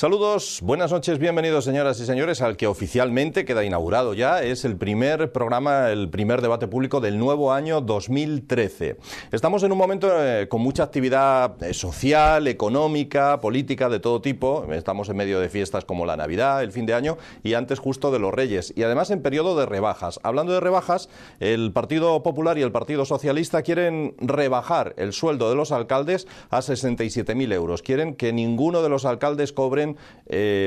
Saludos, buenas noches, bienvenidos señoras y señores al que oficialmente queda inaugurado ya. Es el primer programa, el primer debate público del nuevo año 2013. Estamos en un momento con mucha actividad social, económica, política, de todo tipo. Estamos en medio de fiestas como la Navidad, el fin de año y antes justo de los Reyes. Y además en periodo de rebajas. Hablando de rebajas, el Partido Popular y el Partido Socialista quieren rebajar el sueldo de los alcaldes a 67.000 euros. Quieren que ninguno de los alcaldes cobren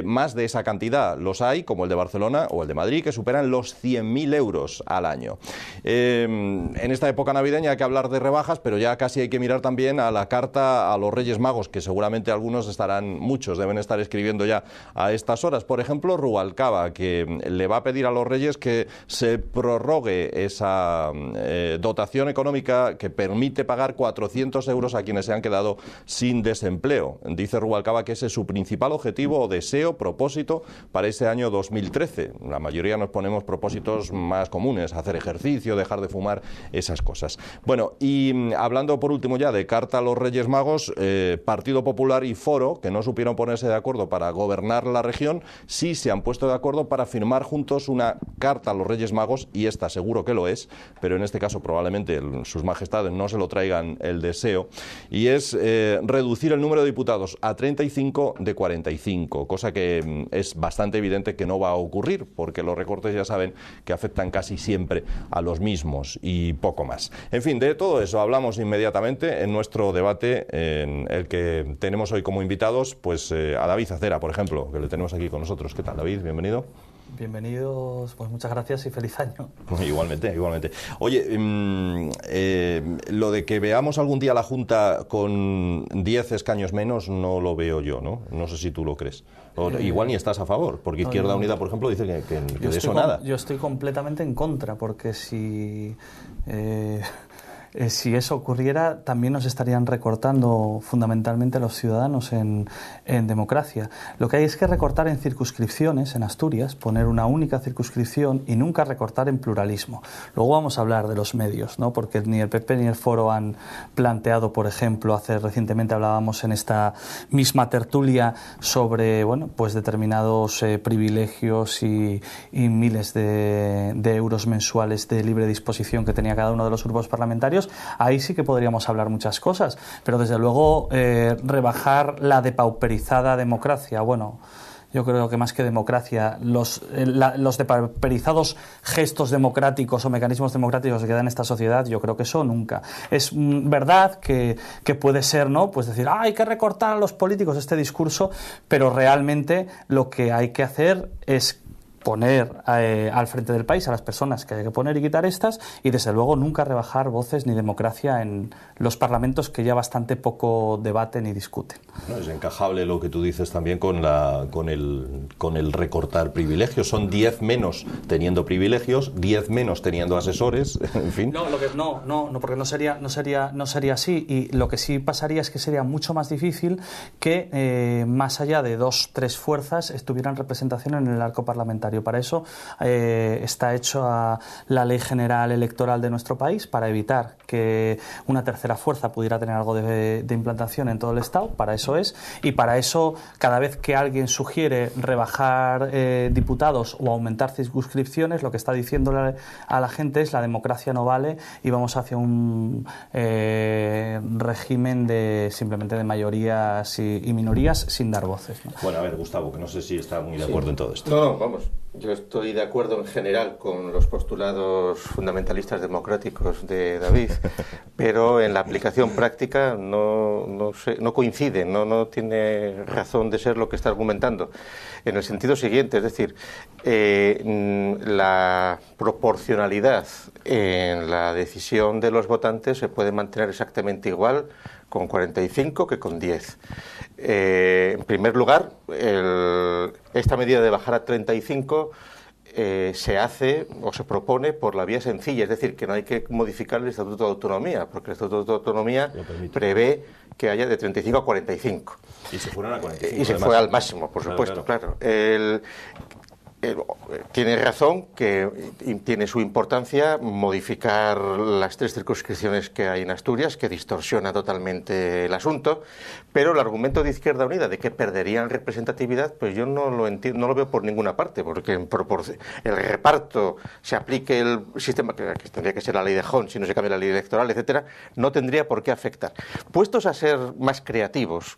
más de esa cantidad. Los hay, como el de Barcelona o el de Madrid, que superan los 100.000 euros al año. En esta época navideña hay que hablar de rebajas, pero ya casi hay que mirar también a la carta a los Reyes Magos, que seguramente muchos deben estar escribiendo ya a estas horas. Por ejemplo, Rubalcaba, que le va a pedir a los Reyes que se prorrogue esa dotación económica que permite pagar 400 euros a quienes se han quedado sin desempleo. Dice Rubalcaba que ese es su principal objetivo o deseo, propósito para ese año 2013. La mayoría nos ponemos propósitos más comunes, hacer ejercicio, dejar de fumar, esas cosas. Bueno, y hablando por último ya de carta a los Reyes Magos, Partido Popular y Foro, que no supieron ponerse de acuerdo para gobernar la región, sí se han puesto de acuerdo para firmar juntos una carta a los Reyes Magos, y esta seguro que lo es, pero en este caso probablemente sus majestades no se lo traigan el deseo, y es reducir el número de diputados a 35 de 45, cosa que es bastante evidente que no va a ocurrir, porque los recortes ya saben que afectan casi siempre a los mismos y poco más. En fin, de todo eso hablamos inmediatamente en nuestro debate, en el que tenemos hoy como invitados pues a David Acera, por ejemplo, que le tenemos aquí con nosotros. ¿Qué tal, David? Bienvenido. Bienvenidos, pues muchas gracias y feliz año. Igualmente, igualmente. Oye, lo de que veamos algún día la Junta con 10 escaños menos no lo veo yo, ¿no? No sé si tú lo crees. Igual ni estás a favor, porque Izquierda Unida, por ejemplo, dice que de eso nada. Yo estoy completamente en contra, porque si eso ocurriera, también nos estarían recortando fundamentalmente los ciudadanos en democracia. Lo que hay es que recortar en circunscripciones, en Asturias, poner una única circunscripción y nunca recortar en pluralismo. Luego vamos a hablar de los medios, ¿no? Porque ni el PP ni el Foro han planteado, por ejemplo, recientemente hablábamos en esta misma tertulia sobre, bueno, pues determinados privilegios y miles de euros mensuales de libre disposición que tenía cada uno de los grupos parlamentarios. Ahí sí que podríamos hablar muchas cosas, pero desde luego rebajar la depauperizada democracia, bueno, yo creo que más que democracia, los depauperizados gestos democráticos o mecanismos democráticos que dan esta sociedad, yo creo que eso nunca. Es verdad que puede ser, ¿no? Pues decir, hay que recortar a los políticos este discurso, pero realmente lo que hay que hacer es poner al frente del país a las personas que hay que poner y quitar estas, y desde luego nunca rebajar voces ni democracia en los parlamentos, que ya bastante poco debaten y discuten. No, es encajable lo que tú dices también con el recortar privilegios. Son 10 menos teniendo privilegios, 10 menos teniendo asesores, en fin. No, porque no sería así, y lo que sí pasaría es que sería mucho más difícil que más allá de 2-3 fuerzas estuvieran representación en el arco parlamentario. Para eso está hecha la Ley General Electoral de nuestro país, para evitar que una tercera fuerza pudiera tener algo de implantación en todo el Estado. Para eso es, y para eso cada vez que alguien sugiere rebajar diputados o aumentar circunscripciones, lo que está diciéndole a la gente es: la democracia no vale y vamos hacia un régimen simplemente de mayorías y minorías sin dar voces, ¿no? Bueno, a ver, Gustavo, que no sé si está muy de acuerdo en todo esto. No, vamos. Yo estoy de acuerdo en general con los postulados fundamentalistas democráticos de David, pero en la aplicación práctica no coincide, no tiene razón de ser lo que está argumentando. En el sentido siguiente, es decir, la proporcionalidad en la decisión de los votantes se puede mantener exactamente igual con 45 que con 10. En primer lugar, esta medida de bajar a 35 se hace o se propone por la vía sencilla, es decir, que no hay que modificar el Estatuto de Autonomía, porque el Estatuto de Autonomía prevé que haya de 35 a 45. Y se fueron a 45. Y se fue al máximo, por supuesto, claro. Tiene razón que tiene su importancia modificar las 3 circunscripciones que hay en Asturias, que distorsiona totalmente el asunto, pero el argumento de Izquierda Unida de que perderían representatividad, pues yo no lo entiendo, no lo veo por ninguna parte, porque en el reparto se aplique el sistema, que tendría que ser la ley de Hont, si no se cambia la ley electoral, etcétera, no tendría por qué afectar. Puestos a ser más creativos,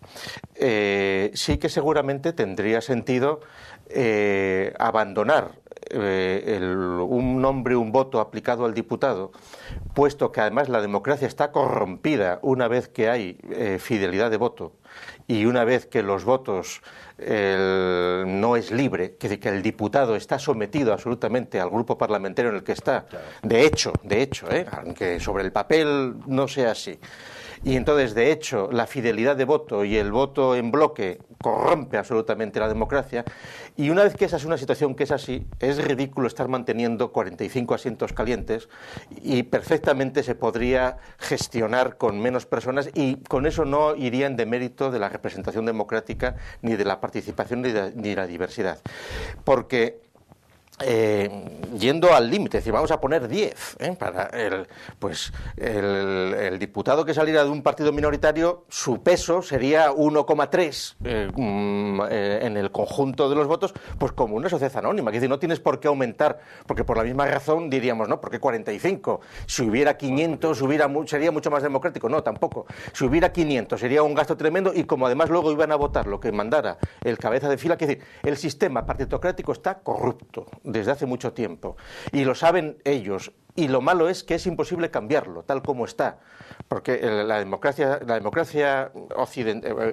sí que seguramente tendría sentido abandonar un nombre, un voto aplicado al diputado, puesto que además la democracia está corrompida una vez que hay fidelidad de voto y una vez que los votos no es libre, que el diputado está sometido absolutamente al grupo parlamentario en el que está. De hecho, aunque sobre el papel no sea así. Y entonces, de hecho, la fidelidad de voto y el voto en bloque corrompe absolutamente la democracia. Y una vez que esa es una situación que es así, es ridículo estar manteniendo 45 asientos calientes y perfectamente se podría gestionar con menos personas y con eso no iría en demérito de la representación democrática, ni de la participación, ni de la diversidad. Porque yendo al límite, es decir, vamos a poner 10 para el diputado que saliera de un partido minoritario, su peso sería 1,3 en el conjunto de los votos, pues como una sociedad anónima, que decir, no tienes por qué aumentar, porque por la misma razón diríamos, no, porque 45, si hubiera 500 sería mucho más democrático, no, tampoco, si hubiera 500 sería un gasto tremendo y como además luego iban a votar lo que mandara el cabeza de fila, que decir, el sistema partitocrático está corrupto desde hace mucho tiempo y lo saben ellos, y lo malo es que es imposible cambiarlo tal como está, porque la democracia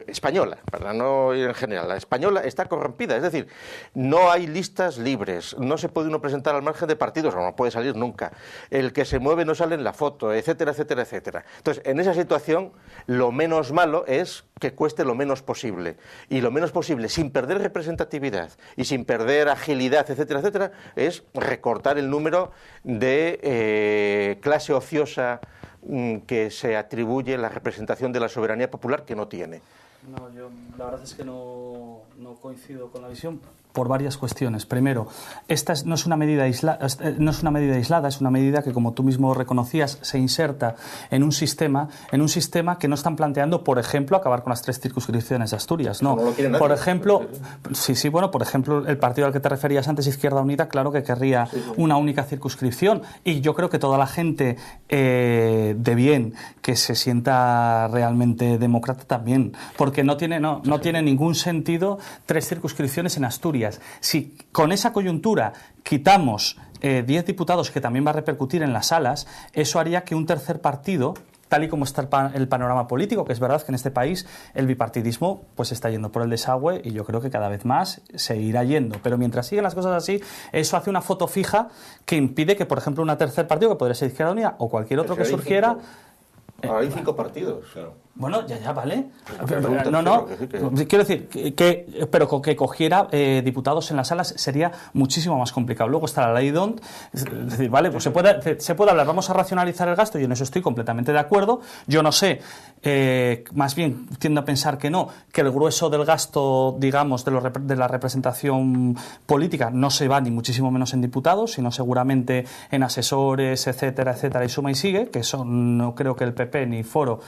española, para no ir en general, la española está corrompida, es decir, no hay listas libres, no se puede uno presentar al margen de partidos, no puede salir nunca, el que se mueve no sale en la foto, etcétera, etcétera, etcétera. Entonces, en esa situación, lo menos malo es que cueste lo menos posible, y lo menos posible, sin perder representatividad y sin perder agilidad, etcétera, etcétera, es recortar el número de clase ociosa que se atribuye la representación de la soberanía popular, que no tiene. No, yo la verdad es que no coincido con la visión por varias cuestiones. Primero, esta no es una medida aislada, es una medida que, como tú mismo reconocías, se inserta en un sistema que no están planteando, por ejemplo, acabar con las 3 circunscripciones de Asturias. No, por ejemplo, por ejemplo, el partido al que te referías antes, Izquierda Unida, claro que querría una única circunscripción, y yo creo que toda la gente de bien que se sienta realmente demócrata también, porque no tiene ningún sentido 3 circunscripciones en Asturias. Si con esa coyuntura quitamos 10 diputados, que también va a repercutir en las salas, eso haría que un tercer partido, tal y como está el panorama político, que es verdad que en este país el bipartidismo pues está yendo por el desagüe, y yo creo que cada vez más se irá yendo, pero mientras siguen las cosas así, eso hace una foto fija que impide que, por ejemplo, un tercer partido, que podría ser Izquierda Unida o cualquier otro que surgiera... Hay 5 partidos, claro. Bueno, ya, vale. Quiero decir pero con que cogiera diputados en las salas sería muchísimo más complicado. Luego está la ley DONT, es decir, vale, pues se puede hablar, vamos a racionalizar el gasto, y en eso estoy completamente de acuerdo. Yo no sé, más bien tiendo a pensar que el grueso del gasto, digamos, de la representación política no se va ni muchísimo menos en diputados, sino seguramente en asesores, etcétera, etcétera, y suma y sigue, que eso no creo que el PP ni Foro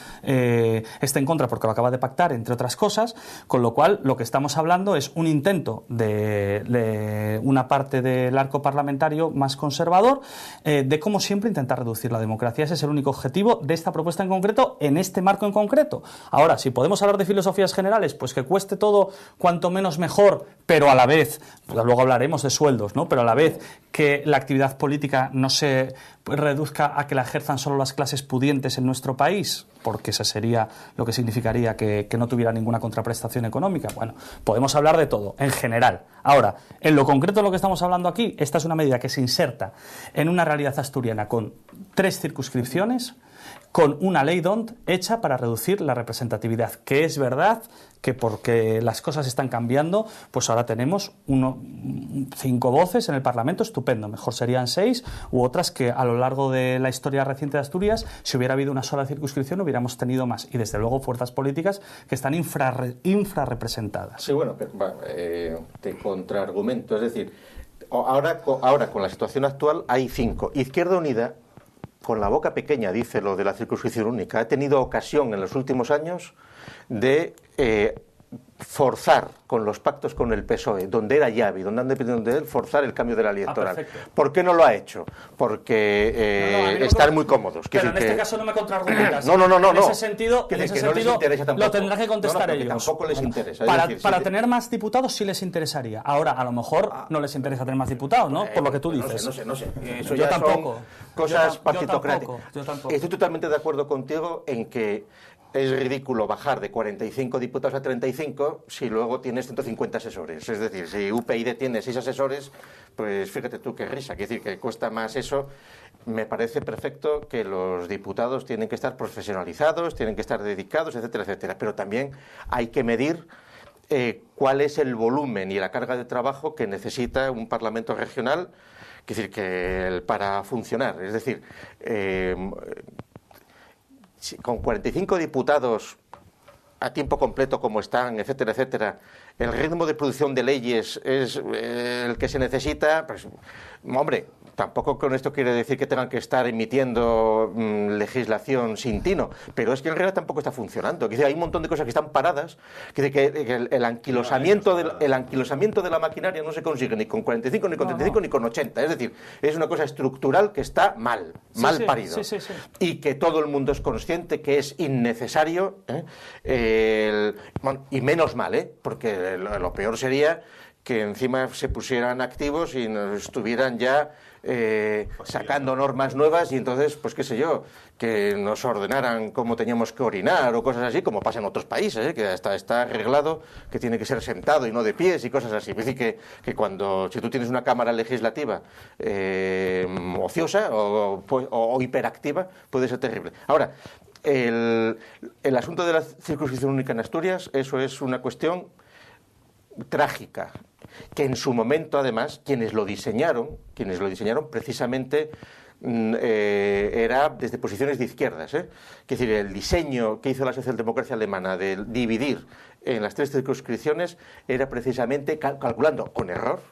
esté en contra, porque lo acaba de pactar, entre otras cosas, con lo cual lo que estamos hablando es un intento de una parte del arco parlamentario más conservador de, como siempre, intentar reducir la democracia. Ese es el único objetivo de esta propuesta en concreto, en este marco en concreto. Ahora, si podemos hablar de filosofías generales, pues que cueste todo cuanto menos mejor, pero a la vez, pues luego hablaremos de sueldos, ¿no? Pero a la vez que la actividad política no se reduzca a que la ejerzan solo las clases pudientes en nuestro país, porque eso sería lo que significaría que no tuviera ninguna contraprestación económica. Bueno, podemos hablar de todo, en general. Ahora, en lo concreto de lo que estamos hablando aquí, esta es una medida que se inserta en una realidad asturiana con 3 circunscripciones, con una ley DONT hecha para reducir la representatividad, que es verdad que porque las cosas están cambiando, pues ahora tenemos 5 voces en el Parlamento, estupendo, mejor serían 6, u otras que a lo largo de la historia reciente de Asturias, si hubiera habido una sola circunscripción, hubiéramos tenido más, y desde luego fuerzas políticas que están infrarrepresentadas. Sí, bueno, te contraargumento, es decir, ahora con la situación actual hay 5. Izquierda Unida, con la boca pequeña, dice lo de la circunscripción única, ha tenido ocasión en los últimos años de forzar con los pactos con el PSOE, donde era llave y donde han dependido de él, forzar el cambio de la ley electoral. ¿Por qué no lo ha hecho? Porque están muy cómodos. Pero en este caso no me contraargumentas. No. En ese sentido, lo tendrán que contestar ellos. Tampoco les interesa. Para tener más diputados sí les interesaría. Ahora, a lo mejor no les interesa tener más diputados, ¿no? Por lo que tú dices. No sé. Eso yo ya tampoco. Son cosas partitocráticas. Yo tampoco. Estoy totalmente de acuerdo contigo en que es ridículo bajar de 45 diputados a 35 si luego tienes 150 asesores. Es decir, si UPyD tiene 6 asesores, pues fíjate tú qué risa. Quiere decir que cuesta más eso. Me parece perfecto que los diputados tienen que estar profesionalizados, tienen que estar dedicados, etcétera, etcétera. Pero también hay que medir cuál es el volumen y la carga de trabajo que necesita un Parlamento regional, es decir, que para funcionar. Es decir, con 45 diputados a tiempo completo como están, etcétera, etcétera, el ritmo de producción de leyes es el que se necesita, pues, hombre, tampoco con esto quiere decir que tengan que estar emitiendo legislación sin tino, pero es que en realidad tampoco está funcionando. Hay un montón de cosas que están paradas, que el anquilosamiento de la maquinaria no se consigue ni con 45, ni con 35, ni con 80. Es decir, es una cosa estructural que está mal parido. Sí. Y que todo el mundo es consciente que es innecesario, y menos mal, porque lo peor sería que encima se pusieran activos y nos estuvieran ya sacando normas nuevas y entonces, pues qué sé yo, que nos ordenaran cómo teníamos que orinar o cosas así, como pasa en otros países, que hasta está arreglado que tiene que ser sentado y no de pies y cosas así. Es decir, que si tú tienes una cámara legislativa ociosa o hiperactiva, puede ser terrible. Ahora, el asunto de la circunscripción única en Asturias, eso es una cuestión trágica, que en su momento, además, quienes lo diseñaron precisamente era desde posiciones de izquierdas. Es decir, el diseño que hizo la socialdemocracia alemana de dividir en las 3 circunscripciones era precisamente calculando con error,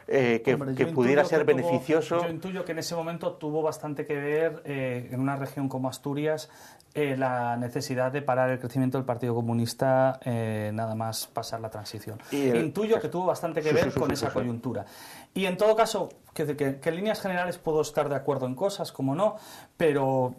que pudiera ser beneficioso. Yo intuyo que en ese momento tuvo bastante que ver en una región como Asturias la necesidad de parar el crecimiento del Partido Comunista nada más pasar la transición. Intuyo que tuvo bastante que ver con esa coyuntura. Y en todo caso, que en líneas generales puedo estar de acuerdo en cosas, como no, pero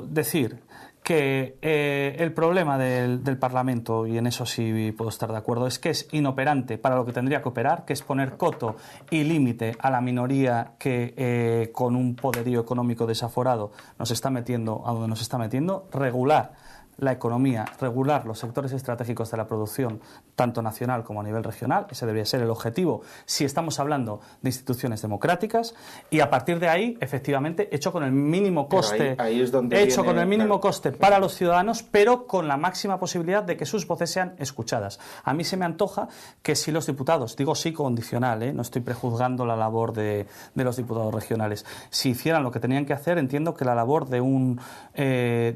decir que el problema del Parlamento, y en eso sí puedo estar de acuerdo, es que es inoperante para lo que tendría que operar, que es poner coto y límite a la minoría que con un poderío económico desaforado nos está metiendo a donde nos está metiendo, regular la economía, regular los sectores estratégicos de la producción, tanto nacional como a nivel regional. Ese debería ser el objetivo si estamos hablando de instituciones democráticas, y a partir de ahí, efectivamente, hecho con el mínimo coste, coste para los ciudadanos, pero con la máxima posibilidad de que sus voces sean escuchadas. A mí se me antoja que si los diputados, digo sí condicional, no estoy prejuzgando la labor de los diputados regionales, si hicieran lo que tenían que hacer, entiendo que la labor de un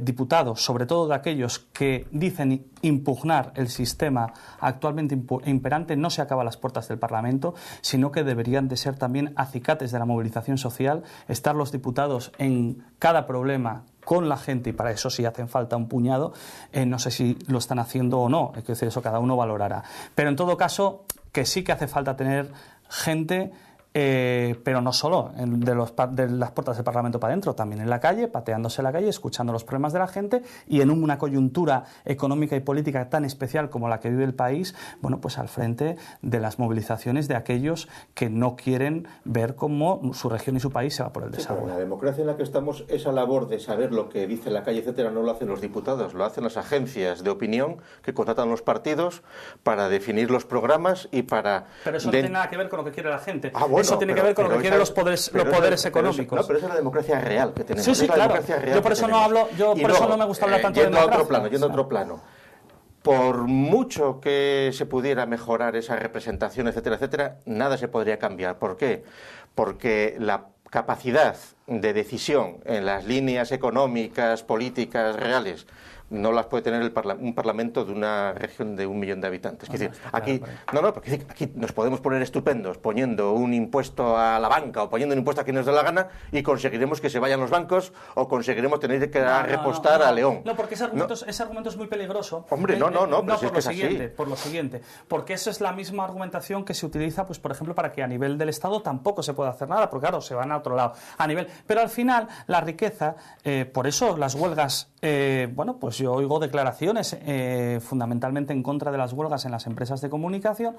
diputado, sobre todo de aquellos que dicen impugnar el sistema actualmente imperante, no se acaba a las puertas del Parlamento, sino que deberían de ser también acicates de la movilización social, estar los diputados en cada problema con la gente, y para eso sí hacen falta un puñado. No sé si lo están haciendo o no, es decir, eso cada uno valorará. Pero en todo caso, que sí que hace falta tener gente, pero no solo de las puertas del Parlamento para adentro, también en la calle, pateándose la calle, escuchando los problemas de la gente, y en una coyuntura económica y política tan especial como la que vive el país, bueno, pues al frente de las movilizaciones de aquellos que no quieren ver cómo su región y su país se va por el desagüe. En la democracia en la que estamos, esa labor de saber lo que dice la calle, etcétera, no lo hacen los diputados, lo hacen las agencias de opinión que contratan los partidos para definir los programas y para... Pero eso no tiene nada que ver con lo que quiere la gente. Bueno, eso tiene que ver con lo que quieren los poderes económicos. Pero esa es la democracia real que tenemos. Sí, claro. Yo por eso no hablo, no me gusta hablar tanto de democracia. Yendo a otro plano. Por mucho que se pudiera mejorar esa representación, etcétera, etcétera, nada se podría cambiar. ¿Por qué? Porque la capacidad de decisión en las líneas económicas, políticas, reales, no las puede tener un parlamento de una región de 1 millón de habitantes. Es decir, aquí, porque aquí nos podemos poner estupendos poniendo un impuesto a la banca o poniendo un impuesto a quien nos dé la gana y conseguiremos que se vayan los bancos o conseguiremos tener que repostar a León. No, porque ese argumento es muy peligroso. Hombre, no, pero si es que es así. Por lo siguiente, porque esa es la misma argumentación que se utiliza, pues por ejemplo, para que a nivel del Estado tampoco se pueda hacer nada, porque claro, se van a otro lado. Pero al final, la riqueza, por eso las huelgas, pues yo oigo declaraciones fundamentalmente en contra de las huelgas en las empresas de comunicación,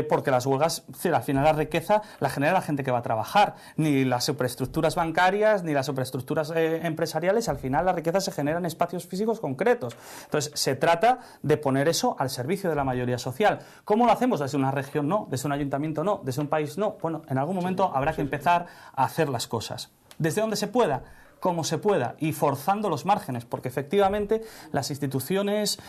porque las huelgas, al final la riqueza la genera la gente que va a trabajar, ni las superestructuras bancarias, ni las superestructuras empresariales, al final la riqueza se genera en espacios físicos concretos. Entonces, se trata de poner eso al servicio de la mayoría social. ¿Cómo lo hacemos? Desde una región no, desde un ayuntamiento no, desde un país no. Bueno, en algún momento habrá que empezar a hacer las cosas. Desde donde se pueda, como se pueda, y forzando los márgenes, porque efectivamente las instituciones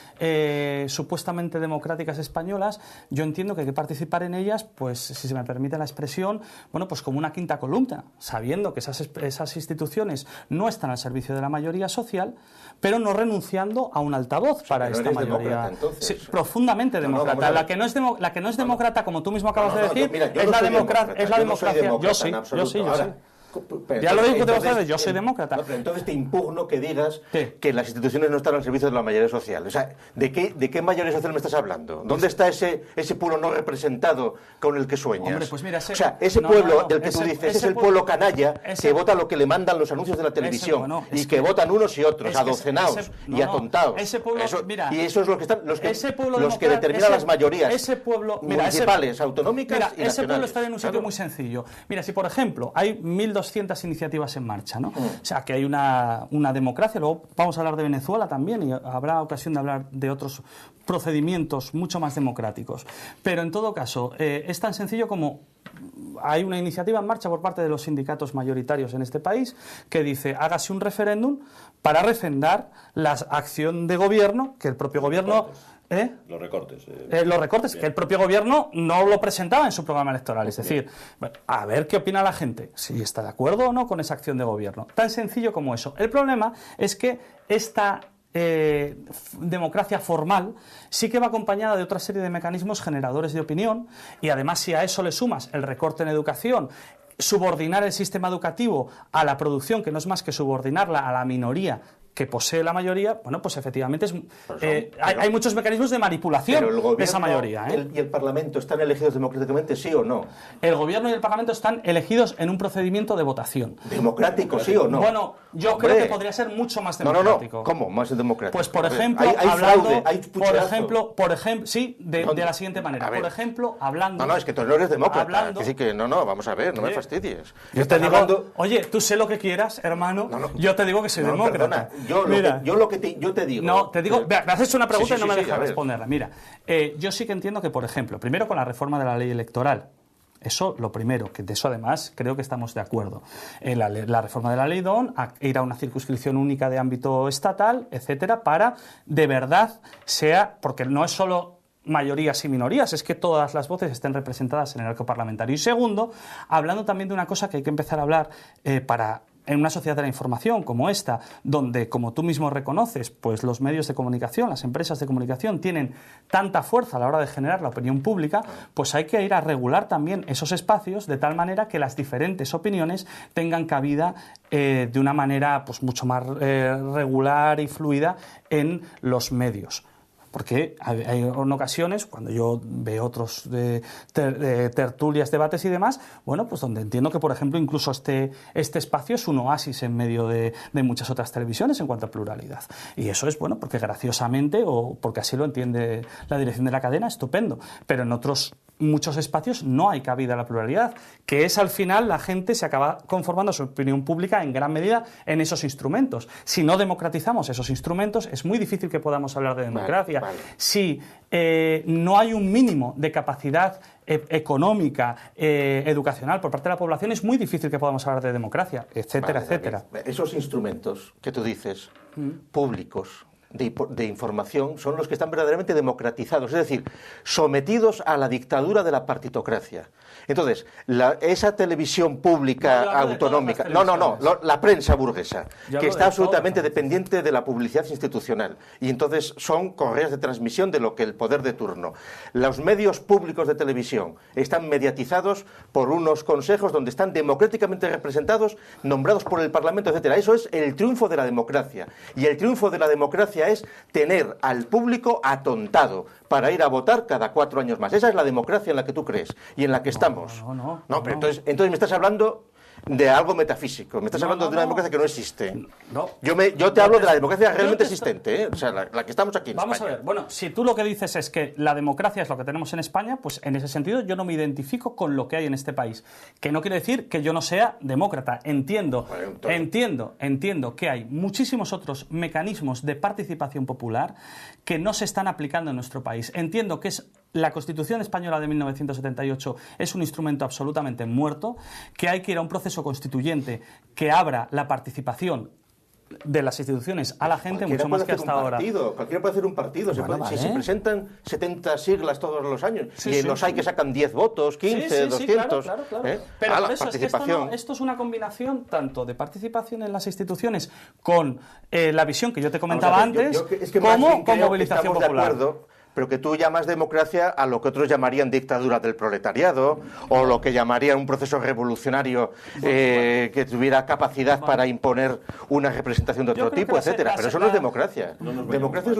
supuestamente democráticas españolas, yo entiendo que hay que participar en ellas, pues si se me permite la expresión, pues como una quinta columna, sabiendo que esas instituciones no están al servicio de la mayoría social, pero no renunciando a un altavoz para esta mayoría. Sí, profundamente demócrata. La que no es demócrata, como tú mismo acabas de decir, es la democracia. Yo sí. Ya lo digo, yo soy demócrata. Pero entonces te impugno que digas que las instituciones no están al servicio de la mayoría social. O sea, ¿de qué mayoría social me estás hablando? ¿Dónde está ese pueblo no representado con el que sueñas? Hombre, pues mira, ese pueblo del que tú dices es el pueblo canalla que vota lo que le mandan los anuncios de la televisión y que votan unos y otros, adocenados y atontados. Y eso es lo que están los que determinan las mayorías municipales, autonómicas y nacionales. Ese pueblo está en un sitio muy sencillo. Mira, si por ejemplo hay 1.200 iniciativas en marcha, ¿no? O sea, que hay una democracia. Luego vamos a hablar de Venezuela también y habrá ocasión de hablar de otros procedimientos mucho más democráticos. Pero en todo caso, es tan sencillo como hay una iniciativa en marcha por parte de los sindicatos mayoritarios en este país que dice, hágase un referéndum para refrendar la acción de gobierno, que el propio gobierno... Los recortes. Los recortes, que el propio gobierno no lo presentaba en su programa electoral. Es decir, a ver qué opina la gente, si está de acuerdo o no con esa acción de gobierno. Tan sencillo como eso. El problema es que esta democracia formal sí que va acompañada de otra serie de mecanismos generadores de opinión y además si a eso le sumas el recorte en educación, subordinar el sistema educativo a la producción, que no es más que subordinarla a la minoría que posee la mayoría, pues efectivamente hay muchos mecanismos de manipulación de esa mayoría. ¿Y el Parlamento están elegidos democráticamente, sí o no? El Gobierno y el Parlamento están elegidos en un procedimiento de votación. ¿Democrático, sí o no? Bueno, yo creo que podría ser mucho más democrático. No. ¿Cómo más democrático? Pues por ejemplo, sí, de la siguiente manera. Por ejemplo, hablando... No, es que tú no eres demócrata. Es decir que vamos a ver, no me fastidies. Yo te digo, oye, tú sé lo que quieras, hermano, yo te digo que soy demócrata. Yo te digo... No, te digo... me has hecho una pregunta y no me dejas responderla. Mira, yo sí que entiendo que, por ejemplo, primero con la reforma de la ley electoral, eso lo primero, que de eso además creo que estamos de acuerdo. La reforma de la ley DON, ir a una circunscripción única de ámbito estatal, etcétera, para de verdad porque no es solo mayorías y minorías, es que todas las voces estén representadas en el arco parlamentario. Y segundo, hablando también de una cosa que hay que empezar a hablar en una sociedad de la información como esta, donde, como tú mismo reconoces, pues los medios de comunicación, las empresas de comunicación tienen tanta fuerza a la hora de generar la opinión pública, pues hay que ir a regular también esos espacios de tal manera que las diferentes opiniones tengan cabida de una manera pues mucho más regular y fluida en los medios. Porque hay en ocasiones, cuando yo veo otros tertulias, debates y demás, pues donde entiendo que, por ejemplo, incluso este espacio es un oasis en medio de muchas otras televisiones en cuanto a pluralidad. Y eso es, porque graciosamente, o porque así lo entiende la dirección de la cadena, estupendo. Pero en otros muchos espacios no hay cabida a la pluralidad, que es al final la gente se acaba conformando su opinión pública en gran medida en esos instrumentos. Si no democratizamos esos instrumentos, es muy difícil que podamos hablar de democracia. Vale. Si no hay un mínimo de capacidad económica, educacional por parte de la población, es muy difícil que podamos hablar de democracia, etcétera, etcétera. Esos instrumentos que tú dices, públicos, de información son los que están verdaderamente democratizados, es decir, sometidos a la dictadura de la partitocracia. Entonces, esa televisión pública autonómica, la prensa burguesa, que está absolutamente dependiente de la publicidad institucional, y entonces son correas de transmisión de lo que el poder de turno. Los medios públicos de televisión están mediatizados por unos consejos donde están democráticamente representados, nombrados por el Parlamento, etcétera. Eso es el triunfo de la democracia, y el triunfo de la democracia es tener al público atontado para ir a votar cada 4 años más. Esa es la democracia en la que tú crees y en la que estamos. No, pero entonces me estás hablando de algo metafísico, me estás hablando de una democracia que no existe. Yo te hablo de la democracia realmente existente, o sea, la que estamos aquí en España. Vamos a ver, bueno, si tú lo que dices es que la democracia es lo que tenemos en España, pues en ese sentido yo no me identifico con lo que hay en este país. Que no quiere decir que yo no sea demócrata. Entiendo que hay muchísimos otros mecanismos de participación popular que no se están aplicando en nuestro país. Entiendo que la Constitución Española de 1978 es un instrumento absolutamente muerto, que hay que ir a un proceso constituyente que abra la participación de las instituciones a la gente mucho más que hasta ahora. Cualquiera puede hacer un partido. Si se presentan 70 siglas todos los años y los hay que sacan 10 votos, 15, 200. Claro. Pero por eso es que esto es una combinación tanto de participación en las instituciones con la visión que yo te comentaba antes, como con movilización popular. Pero que tú llamas democracia a lo que otros llamarían dictadura del proletariado, o lo que llamarían un proceso revolucionario que tuviera capacidad para imponer una representación de otro tipo, etcétera. Pero eso no es democracia. Democracia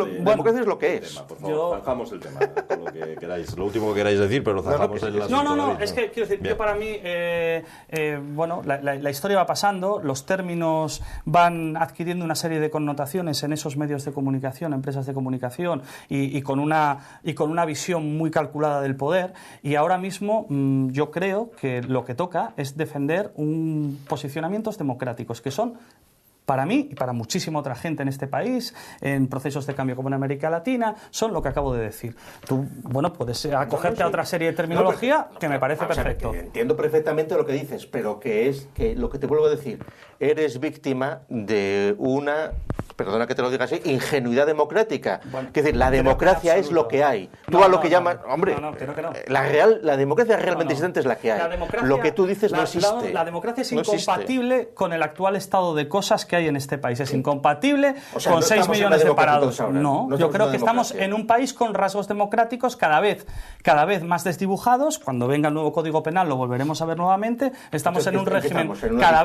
es lo que es. Por favor, zanjamos el tema con lo que queráis. Lo último que queráis decir, pero lo zanjamos en las... No, es que quiero decir, yo para mí, la historia va pasando, los términos van adquiriendo una serie de connotaciones en esos medios de comunicación, empresas de comunicación, y con una visión muy calculada del poder, y ahora mismo yo creo que lo que toca es defender posicionamientos democráticos que son, para mí y para muchísima otra gente en este país, en procesos de cambio como en América Latina, son lo que acabo de decir. Tú, puedes acogerte a otra serie de terminología que me parece perfecto. Entiendo perfectamente lo que dices, pero que lo que te vuelvo a decir, eres víctima de una, perdona que te lo diga así, ingenuidad democrática. Es decir, la democracia es lo que hay. Tú a lo que llamas... Hombre, la democracia realmente existente es la que hay. Lo que tú dices no existe. La democracia es incompatible con el actual estado de cosas que hay en este país. Es incompatible con 6 millones de parados. Yo creo que estamos en un país con rasgos democráticos cada vez más desdibujados. Cuando venga el nuevo Código Penal lo volveremos a ver nuevamente. Estamos en un régimen cada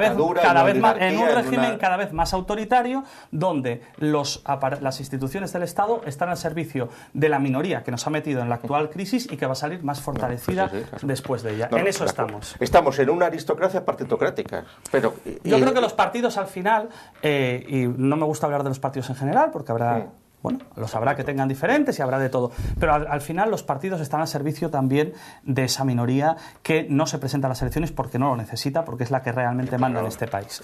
vez más autoritario, donde las instituciones del Estado están al servicio de la minoría que nos ha metido en la actual crisis y que va a salir más fortalecida después de ella. En eso estamos. Estamos en una aristocracia partitocrática. Yo creo que los partidos al final, y no me gusta hablar de los partidos en general, porque habrá... los habrá que tengan diferentes y habrá de todo. Pero al final los partidos están al servicio también de esa minoría que no se presenta a las elecciones porque no lo necesita, porque es la que realmente manda en este país.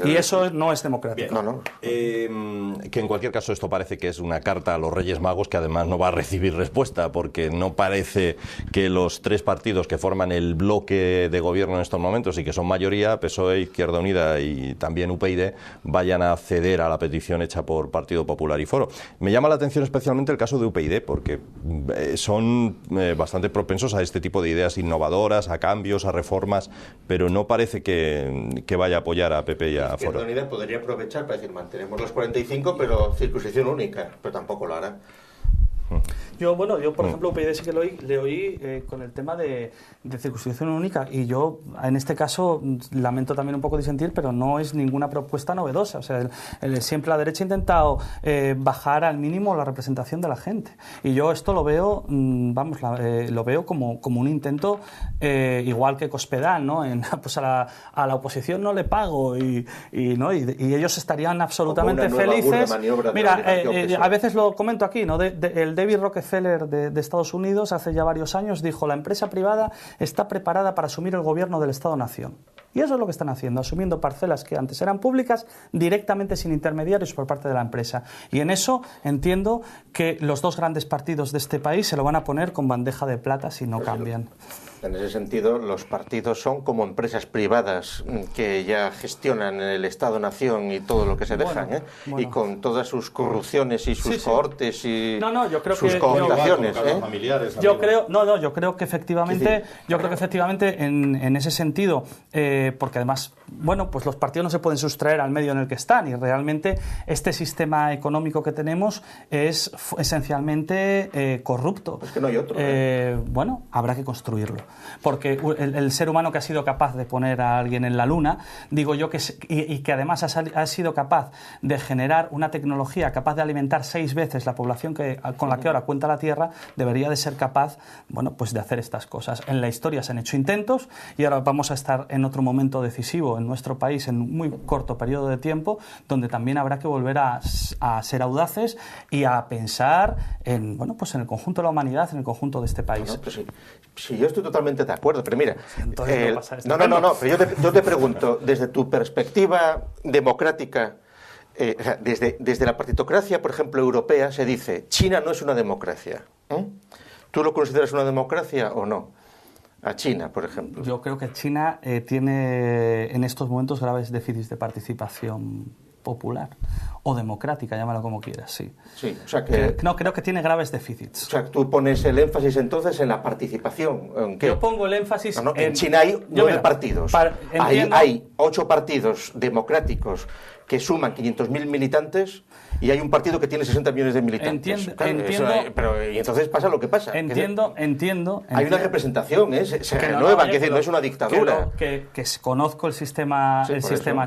Y eso no es democrático. Que en cualquier caso esto parece que es una carta a los Reyes Magos que además no va a recibir respuesta, porque no parece que los 3 partidos que forman el bloque de gobierno en estos momentos y que son mayoría, PSOE, Izquierda Unida y también UPyD, vayan a ceder a la petición hecha por Partido Popular y Foro. Me llama la atención especialmente el caso de UPyD, porque son bastante propensos a este tipo de ideas innovadoras, a cambios, a reformas, pero no parece que vaya a apoyar a PP y a Foro. Izquierda Unida podría aprovechar para decir, mantenemos los 45, pero circunscripción única, pero tampoco lo hará. Yo, por ejemplo, UPyD sí que le oí con el tema de circunscripción única, y yo en este caso lamento también un poco disentir, pero no es ninguna propuesta novedosa. O sea, siempre la derecha ha intentado bajar al mínimo la representación de la gente, y yo esto lo veo, lo veo como un intento, igual que Cospedal, ¿no? Pues a la oposición no le pago y ellos estarían absolutamente felices. Mira, a veces lo comento aquí, ¿no? El David Rockefeller de Estados Unidos hace ya varios años dijo: la empresa privada está preparada para asumir el gobierno del Estado-Nación. Y eso es lo que están haciendo, asumiendo parcelas que antes eran públicas directamente sin intermediarios por parte de la empresa. Y en eso entiendo que los 2 grandes partidos de este país se lo van a poner con bandeja de plata si no cambian. En ese sentido, los partidos son como empresas privadas que ya gestionan el Estado-Nación y todo lo que se dejan, y con todas sus corrupciones y sus cohortes y yo creo sus que cooptaciones. Yo creo que efectivamente, en ese sentido, porque además, pues los partidos no se pueden sustraer al medio en el que están, y realmente este sistema económico que tenemos es esencialmente corrupto. Es que no hay otro. Habrá que construirlo. Porque el ser humano que ha sido capaz de poner a alguien en la luna, digo yo, y que además ha sido capaz de generar una tecnología capaz de alimentar 6 veces la población con la que ahora cuenta la Tierra, debería de ser capaz, de hacer estas cosas. En la historia se han hecho intentos y ahora vamos a estar en otro momento decisivo en nuestro país en un muy corto periodo de tiempo, donde también habrá que volver a ser audaces y a pensar en el conjunto de la humanidad, en el conjunto de este país. Sí, yo estoy totalmente de acuerdo, pero mira, pero yo te pregunto, desde tu perspectiva democrática, desde la partitocracia, por ejemplo, europea, se dice, China no es una democracia. ¿Tú lo consideras una democracia o no? A China, por ejemplo. Yo creo que China tiene en estos momentos graves déficits de participación popular o democrática, llámalo como quieras, sí. Sí, o sea que... No, creo que tiene graves déficits. O sea, tú pones el énfasis entonces en la participación. ¿En qué? Yo pongo el énfasis en China hay 9 partidos. Hay 8 partidos democráticos que suman 500.000 militantes y hay un partido que tiene 60 millones de militantes. Entiendo, y entonces pasa lo que pasa. Entiendo. Hay una representación, se renuevan, no es una dictadura. Que conozco el sistema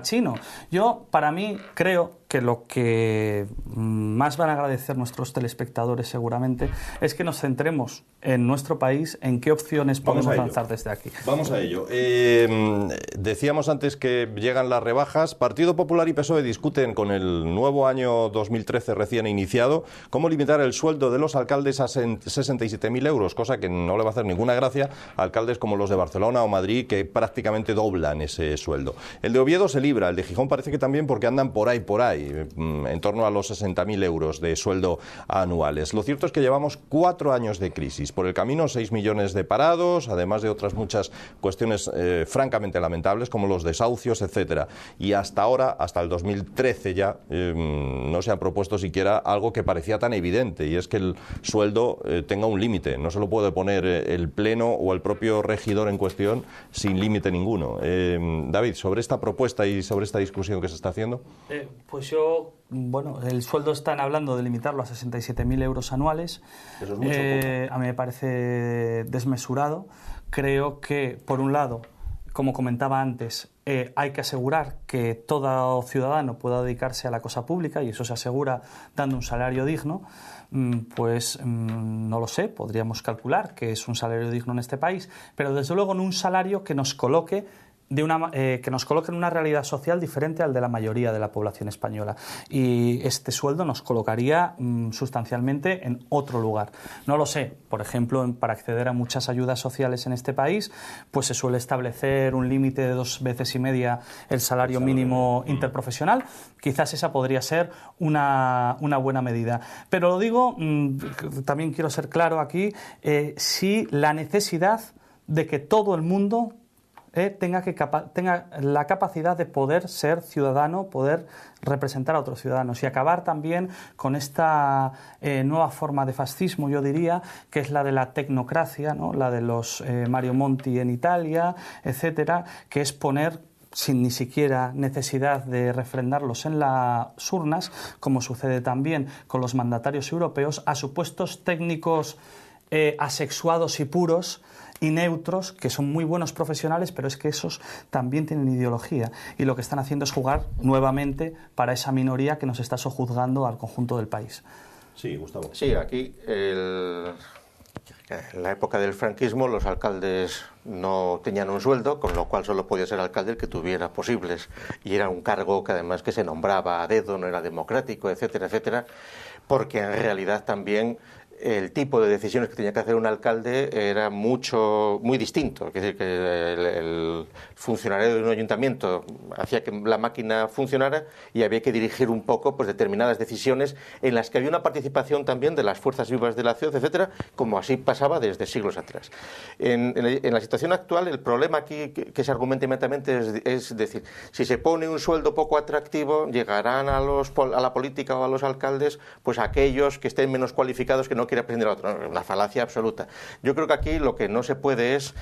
chino. Yo, para mí, creo que lo que más van a agradecer nuestros telespectadores seguramente es que nos centremos en nuestro país, en qué opciones podemos lanzar desde aquí. Vamos a ello. Decíamos antes que llegan las rebajas. Partido Popular y PSOE discuten con el nuevo año 2013 recién iniciado cómo limitar el sueldo de los alcaldes a 67.000 euros, cosa que no le va a hacer ninguna gracia a alcaldes como los de Barcelona o Madrid, que prácticamente doblan ese sueldo. El de Oviedo se libra, el de Gijón parece que también, porque andan por ahí, en torno a los 60.000 euros de sueldo anuales. Lo cierto es que llevamos 4 años de crisis. Por el camino, 6 millones de parados, además de otras muchas cuestiones francamente lamentables, como los desahucios, etcétera. Y hasta ahora, hasta el 2013 ya, no se ha propuesto siquiera algo que parecía tan evidente, y es que el sueldo tenga un límite. No se lo puede poner el Pleno o el propio regidor en cuestión sin límite ninguno. David, sobre esta propuesta y sobre esta discusión que se está haciendo. Pues yo, el sueldo están hablando de limitarlo a 67.000 euros anuales. Eso es mucho, poco. A mí me parece desmesurado. Creo que, por un lado, como comentaba antes, hay que asegurar que todo ciudadano pueda dedicarse a la cosa pública, y eso se asegura dando un salario digno. No lo sé, podríamos calcular que es un salario digno en este país, pero desde luego no un salario que nos coloque en una realidad social diferente al de la mayoría de la población española, y este sueldo nos colocaría sustancialmente en otro lugar. No lo sé, por ejemplo, para acceder a muchas ayudas sociales en este país, pues se suele establecer un límite de 2,5 veces el salario mínimo interprofesional. Quizás esa podría ser una buena medida, pero lo digo, también quiero ser claro aquí, si la necesidad de que todo el mundo tenga la capacidad de poder ser ciudadano, poder representar a otros ciudadanos, y acabar también con esta nueva forma de fascismo, yo diría, que es la de la tecnocracia, ¿no? La de los Mario Monti en Italia, etcétera, que es poner, sin ni siquiera necesidad de refrendarlos en las urnas, como sucede también con los mandatarios europeos, a supuestos técnicos asexuados y puros y neutros, que son muy buenos profesionales, pero es que esos también tienen ideología, y lo que están haciendo es jugar nuevamente para esa minoría que nos está sojuzgando al conjunto del país. Sí, Gustavo. Sí, aquí en la época del franquismo los alcaldes no tenían un sueldo, con lo cual solo podía ser alcalde el que tuviera posibles, y era un cargo que además que se nombraba a dedo, no era democrático, etcétera, etcétera, porque en realidad también el tipo de decisiones que tenía que hacer un alcalde era muy distinto. Es decir, que el funcionario de un ayuntamiento hacía que la máquina funcionara y había que dirigir un poco pues, determinadas decisiones en las que había una participación también de las fuerzas vivas de la ciudad, etcétera, como así pasaba desde siglos atrás. En la situación actual, el problema aquí que se argumenta inmediatamente es decir, si se pone un sueldo poco atractivo, llegarán a la política o a los alcaldes pues aquellos que estén menos cualificados, que no quiere aprender a otro. Una falacia absoluta. Yo creo que aquí lo que no se puede es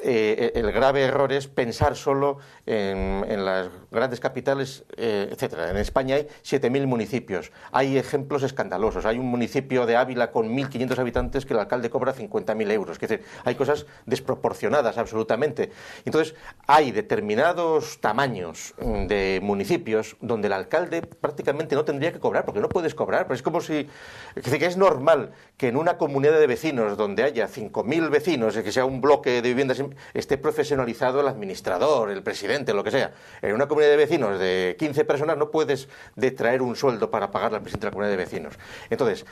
el grave error es pensar solo en las grandes capitales, etcétera. En España hay 7.000 municipios. Hay ejemplos escandalosos. Hay un municipio de Ávila con 1.500 habitantes que el alcalde cobra 50.000 euros. Es decir, hay cosas desproporcionadas absolutamente. Entonces, hay determinados tamaños de municipios donde el alcalde prácticamente no tendría que cobrar, porque no puedes cobrar. Pero es como si... Es decir, que es normal que en una comunidad de vecinos donde haya 5.000 vecinos, que sea un bloque de viviendas, esté profesionalizado el administrador, el presidente, lo que sea. En una comunidad de vecinos de 15 personas no puedes detraer un sueldo para pagarle al presidente de la comunidad de vecinos. Entonces,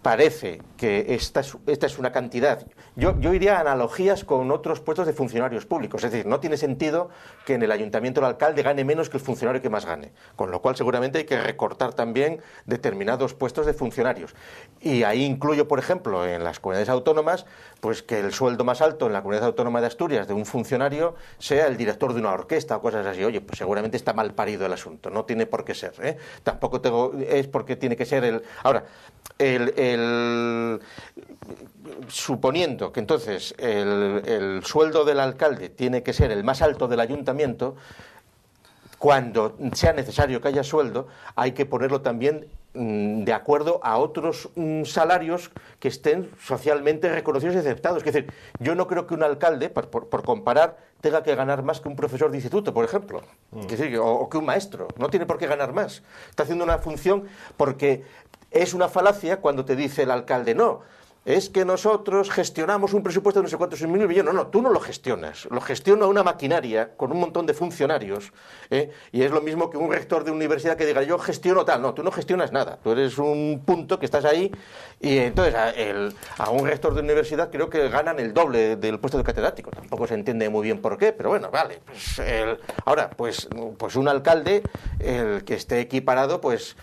parece que esta es una cantidad. Yo iría a analogías con otros puestos de funcionarios públicos. Es decir, no tiene sentido que en el ayuntamiento el alcalde gane menos que el funcionario que más gane. Con lo cual seguramente hay que recortar también determinados puestos de funcionarios. Y ahí incluyo, por ejemplo, en las comunidades autónomas, pues que el sueldo más alto en la comunidad autónoma de Asturias de un funcionario sea el director de una orquesta o cosas así. Oye, pues seguramente está mal parido el asunto. No tiene por qué ser, ¿eh? Tampoco es porque tiene que ser el... Ahora, suponiendo que entonces el sueldo del alcalde tiene que ser el más alto del ayuntamiento, cuando sea necesario que haya sueldo, hay que ponerlo también de acuerdo a otros salarios que estén socialmente reconocidos y aceptados. Es decir, yo no creo que un alcalde, por comparar, tenga que ganar más que un profesor de instituto, por ejemplo, es decir, o que un maestro. No tiene por qué ganar más. Está haciendo una función porque es una falacia cuando te dice el alcalde, no, es que nosotros gestionamos un presupuesto de no sé cuántos mil millones. No, tú no lo gestionas, lo gestiona una maquinaria con un montón de funcionarios, y es lo mismo que un rector de universidad que diga yo gestiono tal. No, tú no gestionas nada, tú eres un punto que estás ahí, y entonces a un rector de universidad creo que ganan el doble del puesto de catedrático. Tampoco se entiende muy bien por qué, pero bueno, vale. Pues ahora, pues un alcalde, el que esté equiparado, pues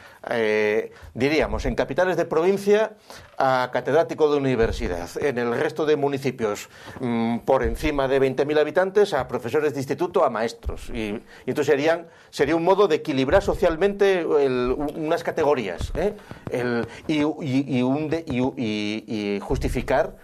diríamos, en capitales de provincia a catedrático de universidad, en el resto de municipios por encima de 20.000 habitantes a profesores de instituto, a maestros, y entonces sería un modo de equilibrar socialmente unas categorías, y justificar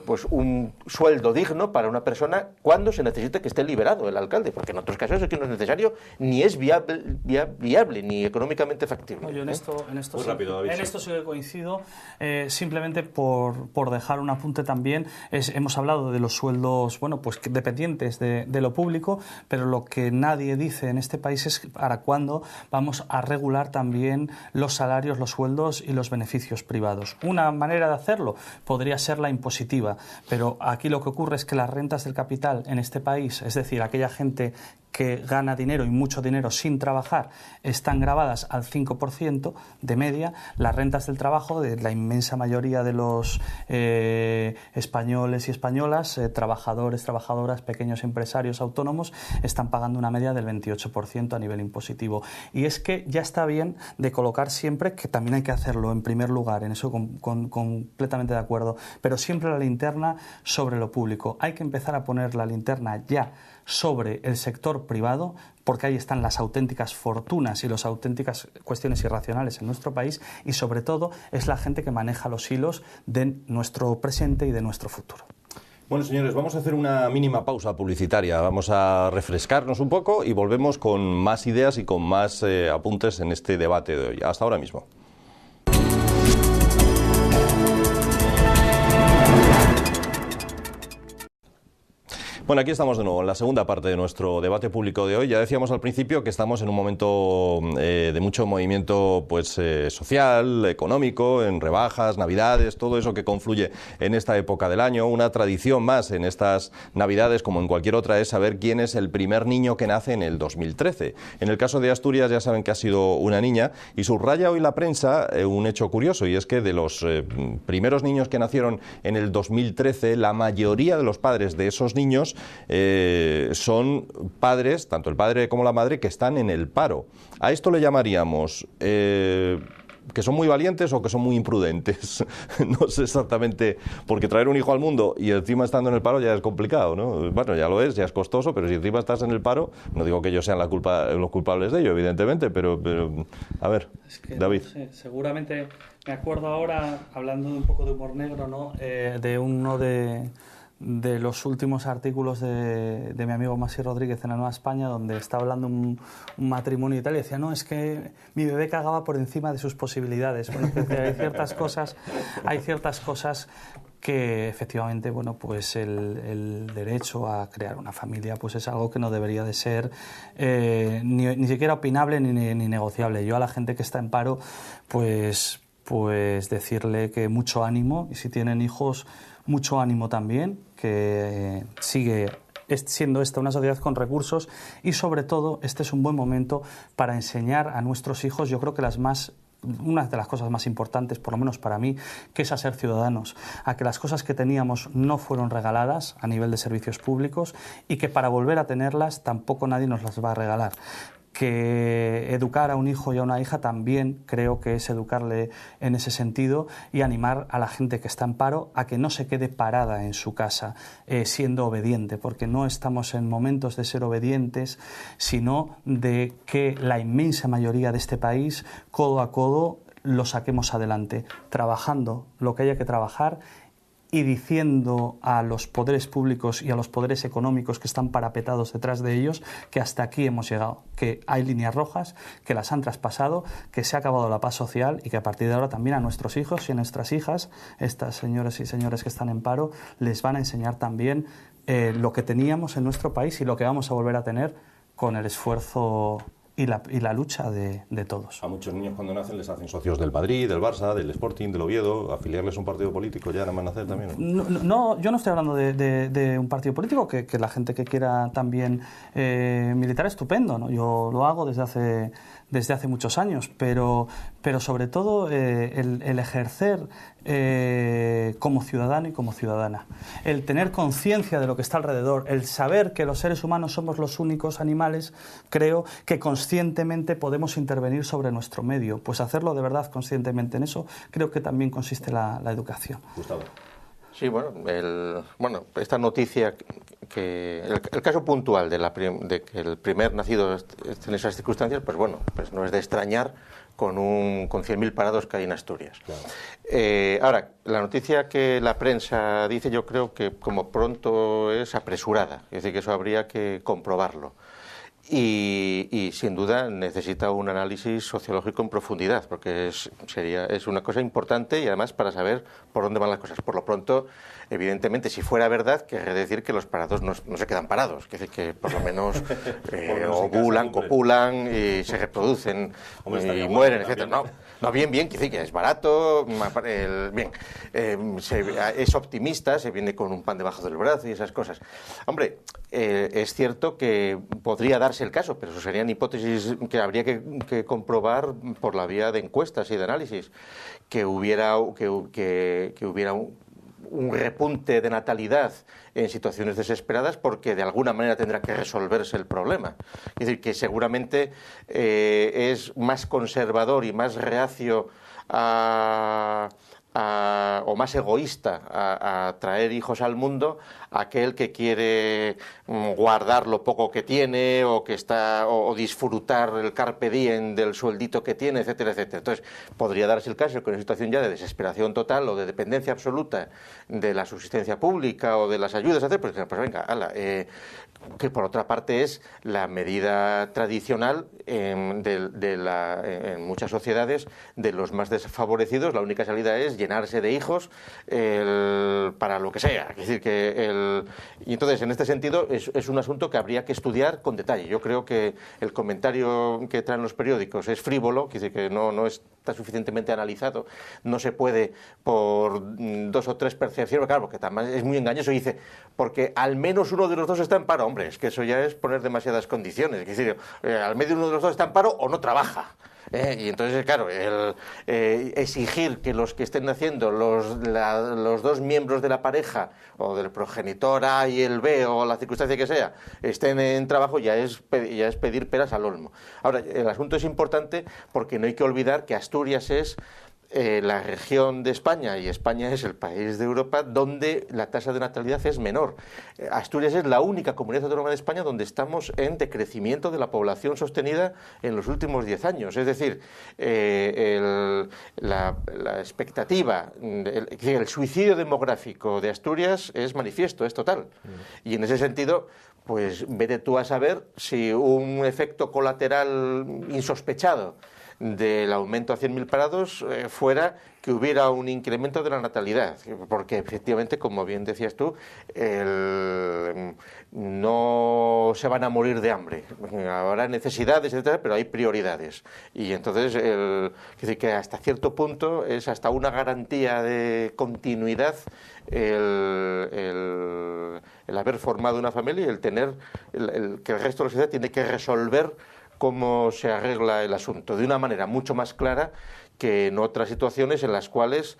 pues un sueldo digno para una persona cuando se necesite que esté liberado el alcalde, porque en otros casos es que no es necesario, ni es viable ni económicamente factible. No, yo en esto sí que coincido, simplemente por dejar un apunte también, hemos hablado de los sueldos, bueno, pues dependientes de lo público, pero lo que nadie dice en este país es para cuándo vamos a regular también los salarios, los sueldos y los beneficios privados. Una manera de hacerlo podría ser la impositiva, pero aquí lo que ocurre es que las rentas del capital en este país, es decir, aquella gente que gana dinero y mucho dinero sin trabajar, están gravadas al 5% de media. Las rentas del trabajo de la inmensa mayoría de los españoles y españolas, trabajadores, trabajadoras, pequeños empresarios, autónomos, están pagando una media del 28% a nivel impositivo. Y es que ya está bien de colocar siempre, que también hay que hacerlo en primer lugar, en eso completamente de acuerdo, pero siempre la linterna sobre lo público. Hay que empezar a poner la linterna ya sobre el sector privado, porque ahí están las auténticas fortunas y las auténticas cuestiones irracionales en nuestro país, y sobre todo es la gente que maneja los hilos de nuestro presente y de nuestro futuro. Bueno, señores, vamos a hacer una mínima pausa publicitaria, vamos a refrescarnos un poco y volvemos con más ideas y con más apuntes en este debate de hoy. Hasta ahora mismo. Bueno, aquí estamos de nuevo en la segunda parte de nuestro debate público de hoy. Ya decíamos al principio que estamos en un momento de mucho movimiento social, económico, en rebajas, navidades, todo eso que confluye en esta época del año. Una tradición más en estas navidades, como en cualquier otra, es saber quién es el primer niño que nace en el 2013. En el caso de Asturias ya saben que ha sido una niña y subraya hoy la prensa un hecho curioso, y es que de los primeros niños que nacieron en el 2013, la mayoría de los padres de esos niños son padres, tanto el padre como la madre, que están en el paro. A esto le llamaríamos que son muy valientes o que son muy imprudentes. No sé exactamente, porque traer un hijo al mundo y encima estando en el paro ya es complicado, ¿no? Bueno, ya lo es, ya es costoso, pero si encima estás en el paro, no digo que ellos sean los culpables de ello, evidentemente, pero a ver, es que, David. No sé, seguramente me acuerdo ahora, hablando de un poco de humor negro, ¿no? De uno de los últimos artículos de mi amigo Masi Rodríguez en La Nueva España, donde está hablando un matrimonio y tal, y decía, no, es que mi bebé cagaba por encima de sus posibilidades. Bueno, hay ciertas cosas que efectivamente, bueno, pues el derecho a crear una familia pues es algo que no debería de ser ni siquiera opinable ni negociable. Yo a la gente que está en paro, pues decirle que mucho ánimo, y si tienen hijos, mucho ánimo también, que sigue siendo esta una sociedad con recursos, y sobre todo este es un buen momento para enseñar a nuestros hijos, yo creo que una de las cosas más importantes, por lo menos para mí, que es a ser ciudadanos, a que las cosas que teníamos no fueron regaladas a nivel de servicios públicos y que para volver a tenerlas tampoco nadie nos las va a regalar. Que educar a un hijo y a una hija también creo que es educarle en ese sentido y animar a la gente que está en paro a que no se quede parada en su casa siendo obediente, porque no estamos en momentos de ser obedientes, sino de que la inmensa mayoría de este país, codo a codo, lo saquemos adelante, trabajando lo que haya que trabajar y diciendo a los poderes públicos y a los poderes económicos que están parapetados detrás de ellos que hasta aquí hemos llegado, que hay líneas rojas, que las han traspasado, que se ha acabado la paz social y que a partir de ahora también a nuestros hijos y a nuestras hijas, estas señoras y señores que están en paro, les van a enseñar también lo que teníamos en nuestro país y lo que vamos a volver a tener con el esfuerzo y la lucha de todos. A muchos niños cuando nacen les hacen socios del Madrid, del Barça, del Sporting, del Oviedo, afiliarles a un partido político ya nada más nacer también. No, yo no estoy hablando de un partido político, que la gente que quiera también militar, estupendo, ¿no? Yo lo hago desde hace muchos años, pero sobre todo el ejercer como ciudadano y como ciudadana, el tener conciencia de lo que está alrededor, el saber que los seres humanos somos los únicos animales, creo que conscientemente podemos intervenir sobre nuestro medio, pues hacerlo de verdad conscientemente. En eso creo que también consiste la educación. Gustavo. Sí, bueno, esta noticia, el caso puntual de que el primer nacido esté en esas circunstancias, pues bueno, pues no es de extrañar con 100.000 parados que hay en Asturias. Claro. Ahora, la noticia que la prensa dice, yo creo que como pronto es apresurada, es decir, que eso habría que comprobarlo. Y sin duda necesita un análisis sociológico en profundidad, porque es una cosa importante y además para saber por dónde van las cosas. Por lo pronto, evidentemente, si fuera verdad, querría decir que los parados no se quedan parados, es decir, que por lo menos ovulan, copulan y se reproducen y mueren, etc. No, bien, quiere decir que es barato, es optimista, se viene con un pan debajo del brazo y esas cosas. Hombre, es cierto que podría darse el caso, pero eso serían hipótesis que habría que comprobar por la vía de encuestas y de análisis, que hubiera un repunte de natalidad en situaciones desesperadas, porque de alguna manera tendrá que resolverse el problema. Es decir, que seguramente es más conservador y más reacio o más egoísta a traer hijos al mundo aquel que quiere guardar lo poco que tiene o disfrutar el carpe diem del sueldito que tiene, etcétera, etcétera. Entonces, podría darse el caso que en una situación ya de desesperación total o de dependencia absoluta de la subsistencia pública o de las ayudas, etcétera, pues venga, que por otra parte es la medida tradicional en muchas sociedades de los más desfavorecidos. La única salida es llenarse de hijos para lo que sea. Es decir, y entonces, en este sentido, es un asunto que habría que estudiar con detalle. Yo creo que el comentario que traen los periódicos es frívolo, es decir, que no está suficientemente analizado, no se puede por 2 o 3 percepciones, claro, porque también es muy engañoso, y dice, porque al menos uno de los dos está en paro. Hombre, es que eso ya es poner demasiadas condiciones, es decir, al medio uno de los dos está en paro o no trabaja. Y entonces, claro, exigir que los que estén naciendo, los dos miembros de la pareja, o del progenitor A y el B, o la circunstancia que sea, estén en trabajo, ya es pedir peras al olmo. Ahora, el asunto es importante porque no hay que olvidar que Asturias es la región de España, y España es el país de Europa donde la tasa de natalidad es menor. Asturias es la única comunidad autónoma de España donde estamos en decrecimiento de la población sostenida en los últimos 10 años. Es decir, la expectativa, el suicidio demográfico de Asturias es manifiesto, es total. Y en ese sentido, pues vete tú a saber si un efecto colateral insospechado del aumento a 100.000 parados fuera que hubiera un incremento de la natalidad, porque efectivamente, como bien decías tú, no se van a morir de hambre. Habrá necesidades, etcétera, pero hay prioridades. Y entonces, es decir, que hasta cierto punto es hasta una garantía de continuidad el haber formado una familia y el tener que el resto de la sociedad tiene que resolver cómo se arregla el asunto, de una manera mucho más clara que en otras situaciones en las cuales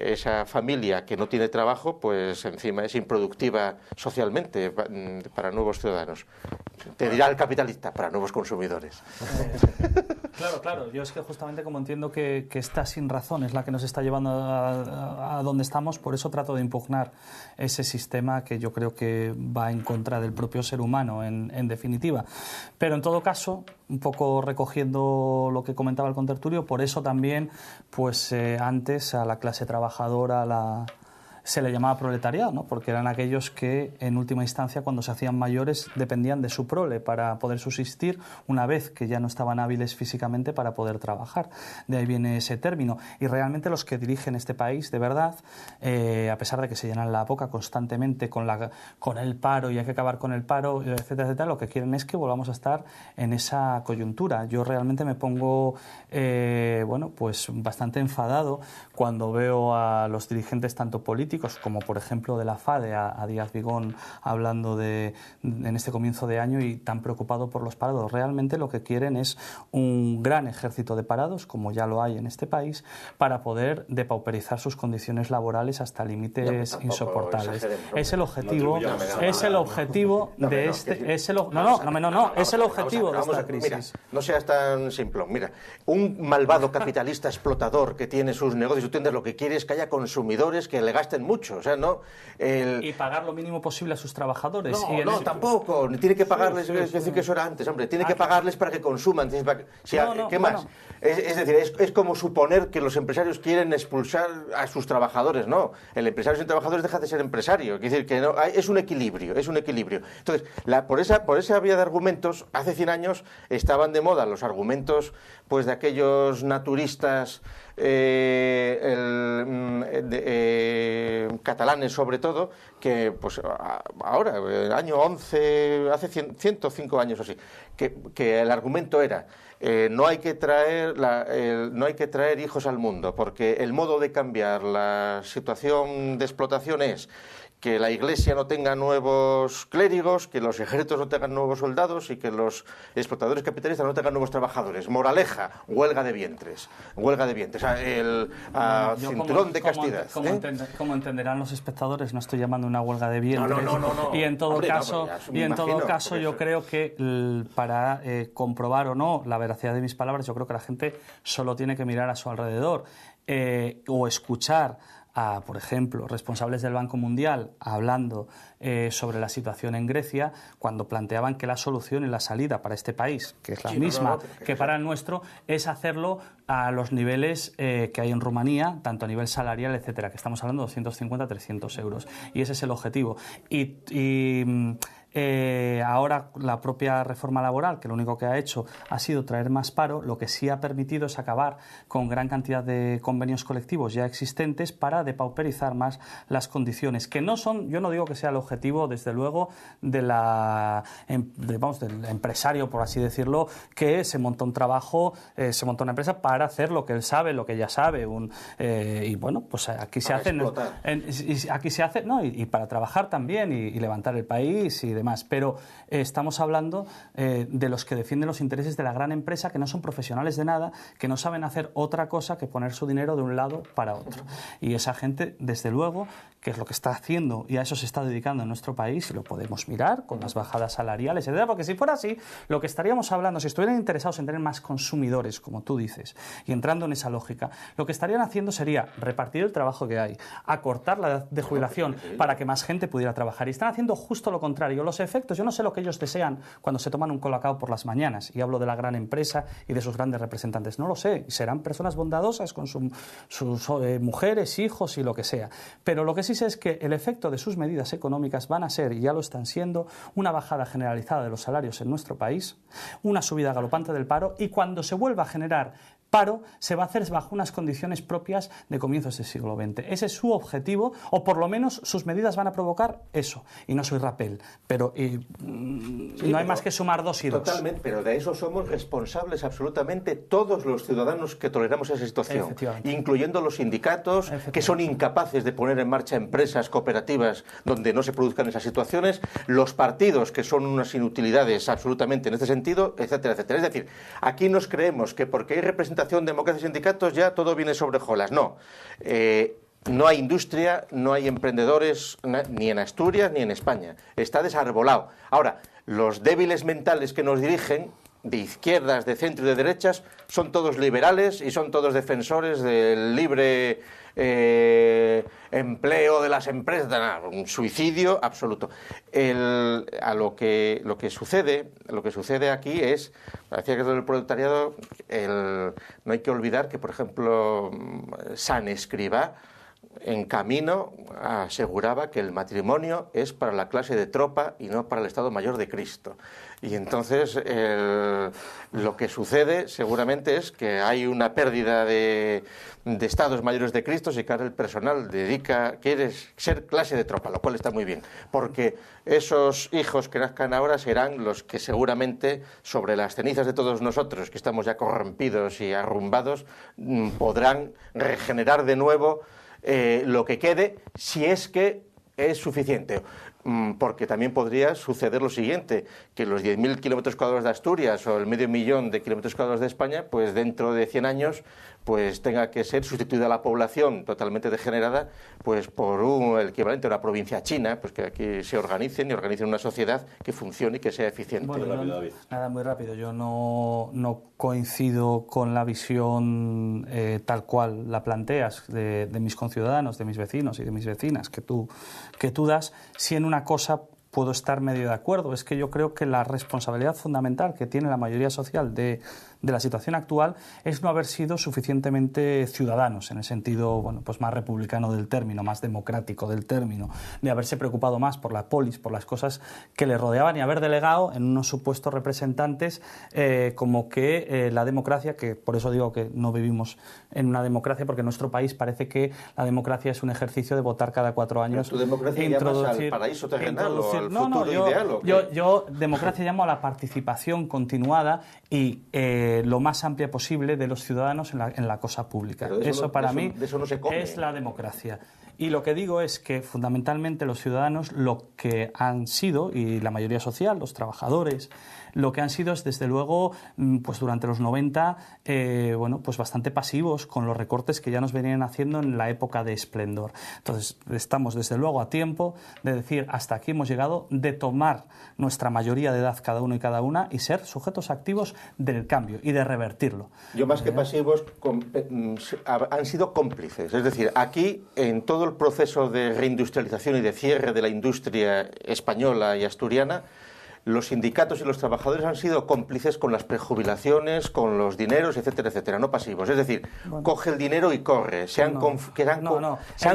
esa familia que no tiene trabajo, pues encima es improductiva socialmente para nuevos ciudadanos. Te dirá el capitalista, para nuevos consumidores. Claro. Yo es que justamente como entiendo que esta sin razón es la que nos está llevando a donde estamos, por eso trato de impugnar ese sistema que yo creo que va en contra del propio ser humano, en definitiva. Pero en todo caso, un poco recogiendo lo que comentaba el contertulio, por eso también, pues antes a la clase trabajadora se le llamaba proletariado, ¿no? Porque eran aquellos que en última instancia, cuando se hacían mayores, dependían de su prole para poder subsistir, una vez que ya no estaban hábiles físicamente para poder trabajar. De ahí viene ese término. Y realmente los que dirigen este país, de verdad, a pesar de que se llenan la boca constantemente con el paro y hay que acabar con el paro, etcétera, etcétera, lo que quieren es que volvamos a estar en esa coyuntura. Yo realmente me pongo pues bastante enfadado cuando veo a los dirigentes tanto políticos como por ejemplo de la FADE, a Díaz Vigón, hablando en este comienzo de año y tan preocupado por los parados. Realmente lo que quieren es un gran ejército de parados, como ya lo hay en este país, para poder depauperizar sus condiciones laborales hasta límites insoportables. Es el objetivo, es el objetivo de este, es el objetivo de esta crisis. Mira, no seas tan simple. Mira, un malvado capitalista explotador que tiene sus negocios, sus tiendas, lo que quiere es que haya consumidores que le gasten mucho, o sea, no... Y pagar lo mínimo posible a sus trabajadores. No, tampoco, tiene que pagarles, es decir, que eso era antes, hombre, tiene que pagarles para que consuman, ¿qué más? Es decir, es como suponer que los empresarios quieren expulsar a sus trabajadores, no, el empresario sin trabajadores deja de ser empresario, es decir, que no, es un equilibrio. Entonces, por esa vía de argumentos, hace 100 años estaban de moda los argumentos, pues, de aquellos naturistas catalanes sobre todo, que pues ahora, el año 11, hace 105 años o así, que el argumento era no hay que traer hijos al mundo, porque el modo de cambiar la situación de explotación es que la Iglesia no tenga nuevos clérigos, que los ejércitos no tengan nuevos soldados y que los explotadores capitalistas no tengan nuevos trabajadores. Moraleja, huelga de vientres. O sea, cinturón de castidad. Como entenderán los espectadores, no estoy llamando una huelga de vientres. No. Y en todo caso, yo creo que para comprobar o no la veracidad de mis palabras, yo creo que la gente solo tiene que mirar a su alrededor o escuchar a, por ejemplo, responsables del Banco Mundial hablando sobre la situación en Grecia, cuando planteaban que la solución y la salida para este país, que es la misma que para el nuestro, es hacerlo a los niveles que hay en Rumanía, tanto a nivel salarial, etcétera, que estamos hablando de 250 300 euros. Y ese es el objetivo. Ahora la propia reforma laboral, que lo único que ha hecho ha sido traer más paro, lo que sí ha permitido es acabar con gran cantidad de convenios colectivos ya existentes para depauperizar más las condiciones, que no son, yo no digo que sea el objetivo, desde luego, del empresario, por así decirlo, que se monta un trabajo, se monta una empresa para hacer lo que él sabe, lo que ella sabe, y bueno, pues aquí se hace, aquí se hace, no, y para trabajar también y levantar el país y demás, pero estamos hablando de los que defienden los intereses de la gran empresa, que no son profesionales de nada, que no saben hacer otra cosa que poner su dinero de un lado para otro, y esa gente, desde luego, que es lo que está haciendo y a eso se está dedicando en nuestro país, y lo podemos mirar con las bajadas salariales, etc. Porque si fuera así, lo que estaríamos hablando, si estuvieran interesados en tener más consumidores, como tú dices, y entrando en esa lógica, lo que estarían haciendo sería repartir el trabajo que hay, acortar la edad de jubilación para que más gente pudiera trabajar, y están haciendo justo lo contrario. Los efectos, yo no sé lo que ellos desean cuando se toman un colacao por las mañanas, y hablo de la gran empresa y de sus grandes representantes, no lo sé, serán personas bondadosas con sus mujeres, hijos y lo que sea, pero lo que sí sé es que el efecto de sus medidas económicas van a ser, y ya lo están siendo, una bajada generalizada de los salarios en nuestro país, una subida galopante del paro, y cuando se vuelva a generar paro, se va a hacer bajo unas condiciones propias de comienzos del siglo XX. Ese es su objetivo, o por lo menos sus medidas van a provocar eso. Y no soy rapel, pero no hay más que sumar dos y dos. Totalmente, pero de eso somos responsables absolutamente todos los ciudadanos que toleramos esa situación, incluyendo los sindicatos, que son incapaces de poner en marcha empresas cooperativas donde no se produzcan esas situaciones, los partidos, que son unas inutilidades absolutamente en este sentido, etcétera, etcétera. Es decir, aquí nos creemos que porque hay representación, democracia y sindicatos, ya todo viene sobre hojuelas. No. No hay industria, no hay emprendedores, ni en Asturias ni en España. Está desarbolado. Ahora, los débiles mentales que nos dirigen, de izquierdas, de centro y de derechas, son todos liberales y son todos defensores del libre empleo de las empresas, un suicidio absoluto. Lo que sucede aquí es, decía que del proletariado, no hay que olvidar que, por ejemplo, San Escribá, en Camino, aseguraba que el matrimonio es para la clase de tropa y no para el Estado Mayor de Cristo. Y entonces lo que sucede seguramente es que hay una pérdida de Estados Mayores de Cristo y que ahora el personal quiere ser clase de tropa, lo cual está muy bien, porque esos hijos que nazcan ahora serán los que seguramente, sobre las cenizas de todos nosotros, que estamos ya corrompidos y arrumbados, podrán regenerar de nuevo lo que quede, si es que es suficiente. Porque también podría suceder lo siguiente, que los 10.000 kilómetros cuadrados de Asturias o el 500.000 de kilómetros cuadrados de España, pues dentro de 100 años pues tenga que ser sustituida la población totalmente degenerada pues por el equivalente a una provincia china, pues que aquí se organicen y organicen una sociedad que funcione y que sea eficiente. Bueno, nada, muy rápido. Yo no coincido con la visión tal cual la planteas de mis conciudadanos, de mis vecinos y de mis vecinas que tú das. Si en una cosa puedo estar medio de acuerdo, es que yo creo que la responsabilidad fundamental que tiene la mayoría social de la situación actual es no haber sido suficientemente ciudadanos, en el sentido pues más republicano del término, más democrático del término, de haberse preocupado más por la polis, por las cosas que le rodeaban, y haber delegado en unos supuestos representantes como que la democracia, que por eso digo que no vivimos en una democracia, porque en nuestro país parece que la democracia es un ejercicio de votar cada 4 años. ¿Tu democracia llamas al paraíso terrenal o al futuro ideal? Yo democracia llamo a la participación continuada y lo más amplia posible de los ciudadanos en la cosa pública. Eso para mí es la democracia. Y lo que digo es que fundamentalmente los ciudadanos lo que han sido, y la mayoría social, los trabajadores, lo que han sido es desde luego pues durante los 90 pues bastante pasivos con los recortes que ya nos venían haciendo en la época de esplendor. Entonces estamos desde luego a tiempo de decir hasta aquí hemos llegado, de tomar nuestra mayoría de edad cada uno y cada una y ser sujetos activos del cambio y de revertirlo. Yo más que pasivos han sido cómplices, es decir, aquí en todo el proceso de reindustrialización y de cierre de la industria española y asturiana, los sindicatos y los trabajadores han sido cómplices con las prejubilaciones, con los dineros, etcétera, etcétera, no pasivos. Es decir, coge el dinero y corre. Se han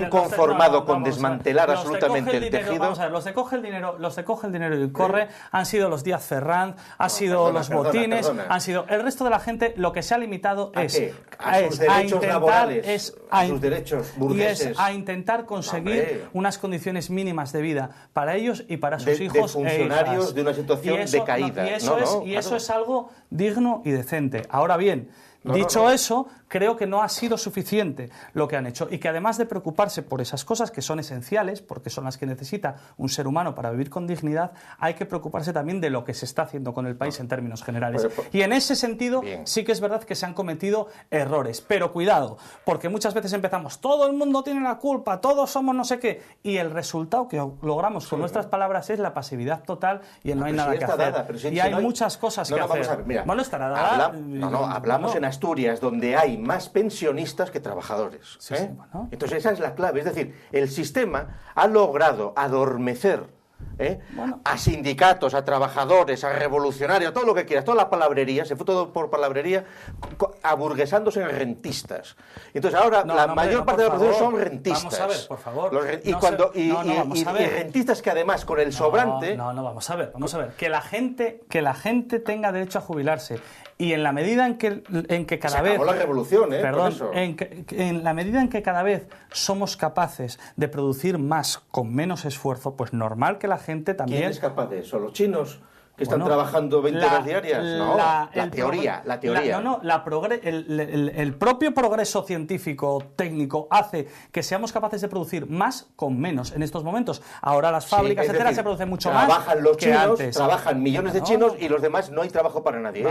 conformado con desmantelar absolutamente el tejido. Vamos a ver, los de coge el dinero y corre han sido los Díaz Ferranz, han sido los botines, han sido el resto de la gente. Lo que se ha limitado a sus derechos laborales, a sus derechos burgueses. Y es a intentar conseguir unas condiciones mínimas de vida para ellos y para sus hijos de funcionarios de una situación decaída. Y eso es algo digno y decente. Ahora bien, dicho eso, creo que no ha sido suficiente lo que han hecho y que además de preocuparse por esas cosas que son esenciales, porque son las que necesita un ser humano para vivir con dignidad, hay que preocuparse también de lo que se está haciendo con el país en términos generales. Y en ese sentido sí que es verdad que se han cometido errores, pero cuidado, porque muchas veces empezamos, todo el mundo tiene la culpa, todos somos no sé qué, y el resultado que logramos con nuestras palabras es la pasividad total y el no hay nada que hacer. Y hay muchas cosas que hacer. Vamos a ver, mira, bueno, estará dada. Hablamos en Asturias, donde hay más pensionistas que trabajadores. Entonces esa es la clave. Es decir, el sistema ha logrado adormecer a sindicatos, a trabajadores, a revolucionarios, todo lo que quieras, toda la palabrería, se fue todo por palabrería, aburguesándose en rentistas. Entonces ahora la mayor parte de los profesores son rentistas. Vamos a ver, por favor. Y rentistas que además con el sobrante... Vamos a ver. Que la gente tenga derecho a jubilarse. Y en la medida en que cada vez... la revolución, Perdón, en la medida en que cada vez somos capaces de producir más con menos esfuerzo, pues normal que la gente también... ¿Quién es capaz de eso? ¿Los chinos que están trabajando 20 horas diarias? No, la teoría. El propio progreso científico, técnico, hace que seamos capaces de producir más con menos en estos momentos. Ahora las fábricas, etcétera, se producen mucho más trabajan los que chinos, antes. Trabajan millones de chinos y los demás no hay trabajo para nadie.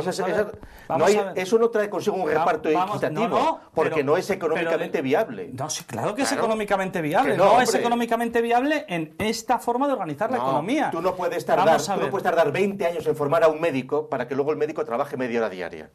Eso no trae consigo un reparto equitativo, porque no es económicamente viable. No, sí, claro que es económicamente viable. No es económicamente viable en esta forma de organizar la economía. Tú no puedes tardar 20 años en formar a un médico para que luego el médico trabaje media hora diaria.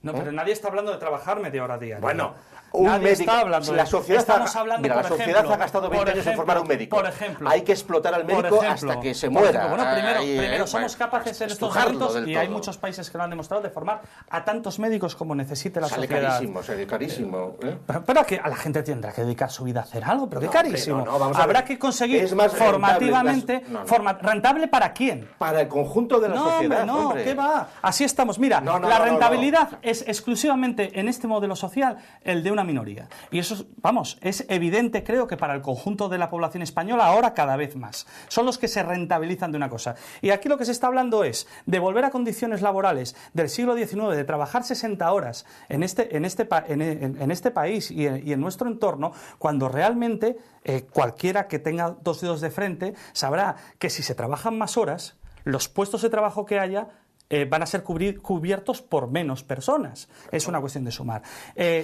No, pero nadie está hablando de trabajar media hora diaria. Bueno, nadie está hablando de... La sociedad ha gastado 20 años en formar a un médico. Por ejemplo. Hay que explotar al médico hasta que se muera. Bueno, primero somos capaces en estos momentos, y hay muchos países que lo han demostrado, de formar a tantos médicos como necesite la sociedad. Sale carísimo. Pero que a la gente tendrá que dedicar su vida a hacer algo, pero qué carísimo. Habrá que conseguir formativamente... ¿Rentable para quién? Para el conjunto de la sociedad. No, ¿qué va? Así estamos. Mira, la rentabilidad es exclusivamente en este modelo social el de una minoría. Y eso, es evidente, creo, que para el conjunto de la población española ahora cada vez más. Son los que se rentabilizan de una cosa. Y aquí lo que se está hablando es de volver a condiciones laborales del siglo XIX, de trabajar 60 horas en este país y en nuestro entorno, cuando realmente cualquiera que tenga dos dedos de frente sabrá que si se trabajan más horas, los puestos de trabajo que haya van a ser cubiertos por menos personas. Es una cuestión de sumar.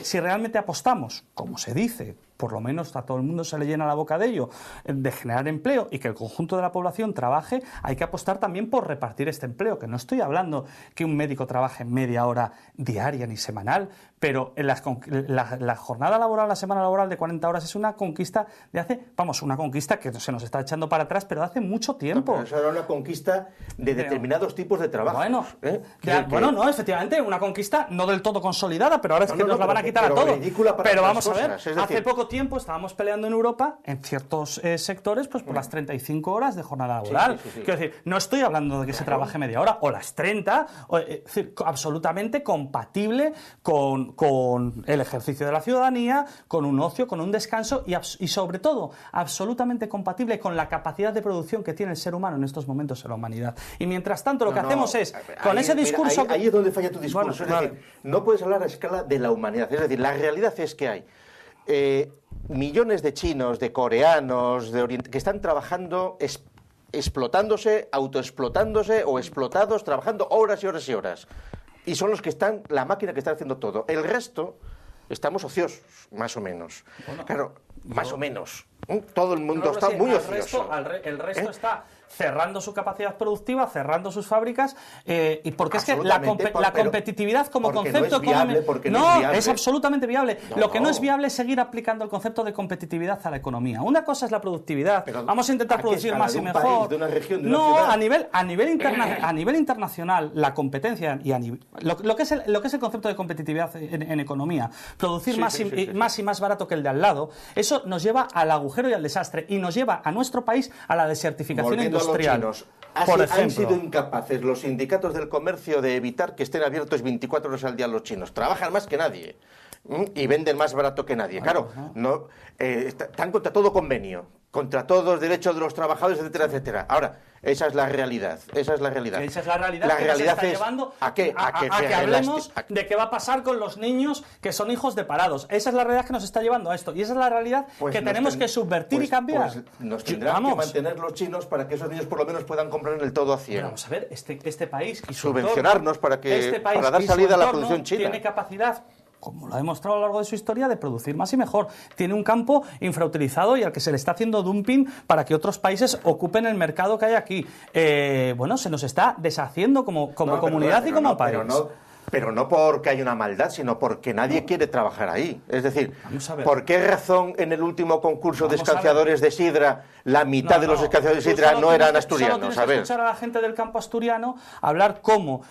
Si realmente apostamos, como se dice, por lo menos a todo el mundo se le llena la boca de ello, de generar empleo y que el conjunto de la población trabaje, hay que apostar también por repartir este empleo, que no estoy hablando que un médico trabaje media hora diaria ni semanal, pero la jornada laboral, la semana laboral de 40 horas es una conquista de hace, una conquista que se nos está echando para atrás, pero de hace mucho tiempo. Pero eso era una conquista de determinados tipos de trabajo. No, efectivamente, una conquista no del todo consolidada, pero ahora es que nos la van a quitar a todos. Pero vamos a ver, hace poco tiempo estábamos peleando en Europa, en ciertos sectores, pues por las 35 horas de jornada laboral. Sí. Quiero decir, no estoy hablando de que se trabaje media hora o las 30, es decir, absolutamente compatible con el ejercicio de la ciudadanía, con un ocio, con un descanso y sobre todo, absolutamente compatible con la capacidad de producción que tiene el ser humano en estos momentos en la humanidad. Y mientras tanto, lo que hacemos es, con ese discurso... Ahí es donde falla tu discurso. Es decir, no puedes hablar a escala de la humanidad. Es decir, la realidad es que hay millones de chinos, de coreanos, que están trabajando, explotándose, autoexplotándose o explotados, trabajando horas y horas y horas. Y son los que están, la máquina que está haciendo todo. El resto, estamos ociosos, más o menos. Claro, más o menos. Todo el mundo está muy ocioso. El resto está cerrando su capacidad productiva, cerrando sus fábricas, y porque es que la competitividad como concepto es absolutamente viable. Lo que no es viable es seguir aplicando el concepto de competitividad a la economía. Una cosa es la productividad, vamos a intentar producir más y mejor. A nivel internacional, la competencia y lo que es el concepto de competitividad en economía, producir más y más barato que el de al lado, eso nos lleva al agujero y al desastre, y nos lleva a nuestro país a la desertificación industrial. Han sido incapaces los sindicatos del comercio de evitar que estén abiertos 24 horas al día los chinos. Trabajan más que nadie y venden más barato que nadie. Claro, están contra todo convenio, contra todos los derechos de los trabajadores, etcétera, etcétera. Ahora, esa es la realidad. Esa es la realidad que nos está llevando a que hablemos de qué va a pasar con los niños que son hijos de parados. Esa es la realidad que nos está llevando a esto. Y esa es la realidad que tenemos que subvertir y cambiar. Nos tendrán que mantener los chinos para que esos niños por lo menos puedan comprar en el todo a 100. Vamos a ver, este país y su subvencionarnos entorno, para dar salida a la producción china. Tiene capacidad, como lo ha demostrado a lo largo de su historia, de producir más y mejor. Tiene un campo infrautilizado y al que se le está haciendo dumping para que otros países ocupen el mercado que hay aquí. Se nos está deshaciendo como comunidad y como país. Pero no porque hay una maldad, sino porque nadie quiere trabajar ahí. Es decir, ¿por qué razón en el último concurso de escanciadores de sidra la mitad de los escanciadores de sidra no eran asturianos? Solo tienes que escuchar a la gente del campo asturiano hablar cómo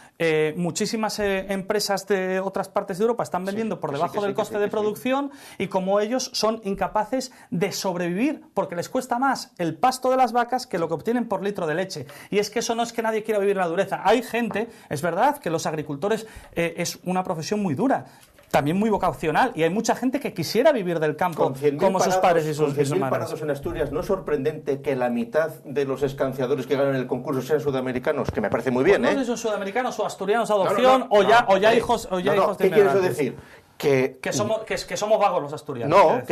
muchísimas empresas de otras partes de Europa están vendiendo por debajo del coste de producción y cómo ellos son incapaces de sobrevivir porque les cuesta más el pasto de las vacas que lo que obtienen por litro de leche. Y es que eso no es que nadie quiera vivir la dureza. Hay gente, es verdad, que los agricultores es una profesión muy dura, también muy vocacional, y hay mucha gente que quisiera vivir del campo como sus padres y sus madres. Con 100.000 parados en Asturias, ¿no es sorprendente que la mitad de los escanciadores que ganan el concurso sean sudamericanos? Que me parece muy bien, No sé si son sudamericanos o asturianos de adopción o ya hijos de inmigrantes. ¿Qué quieres decir? Que somos vagos los asturianos.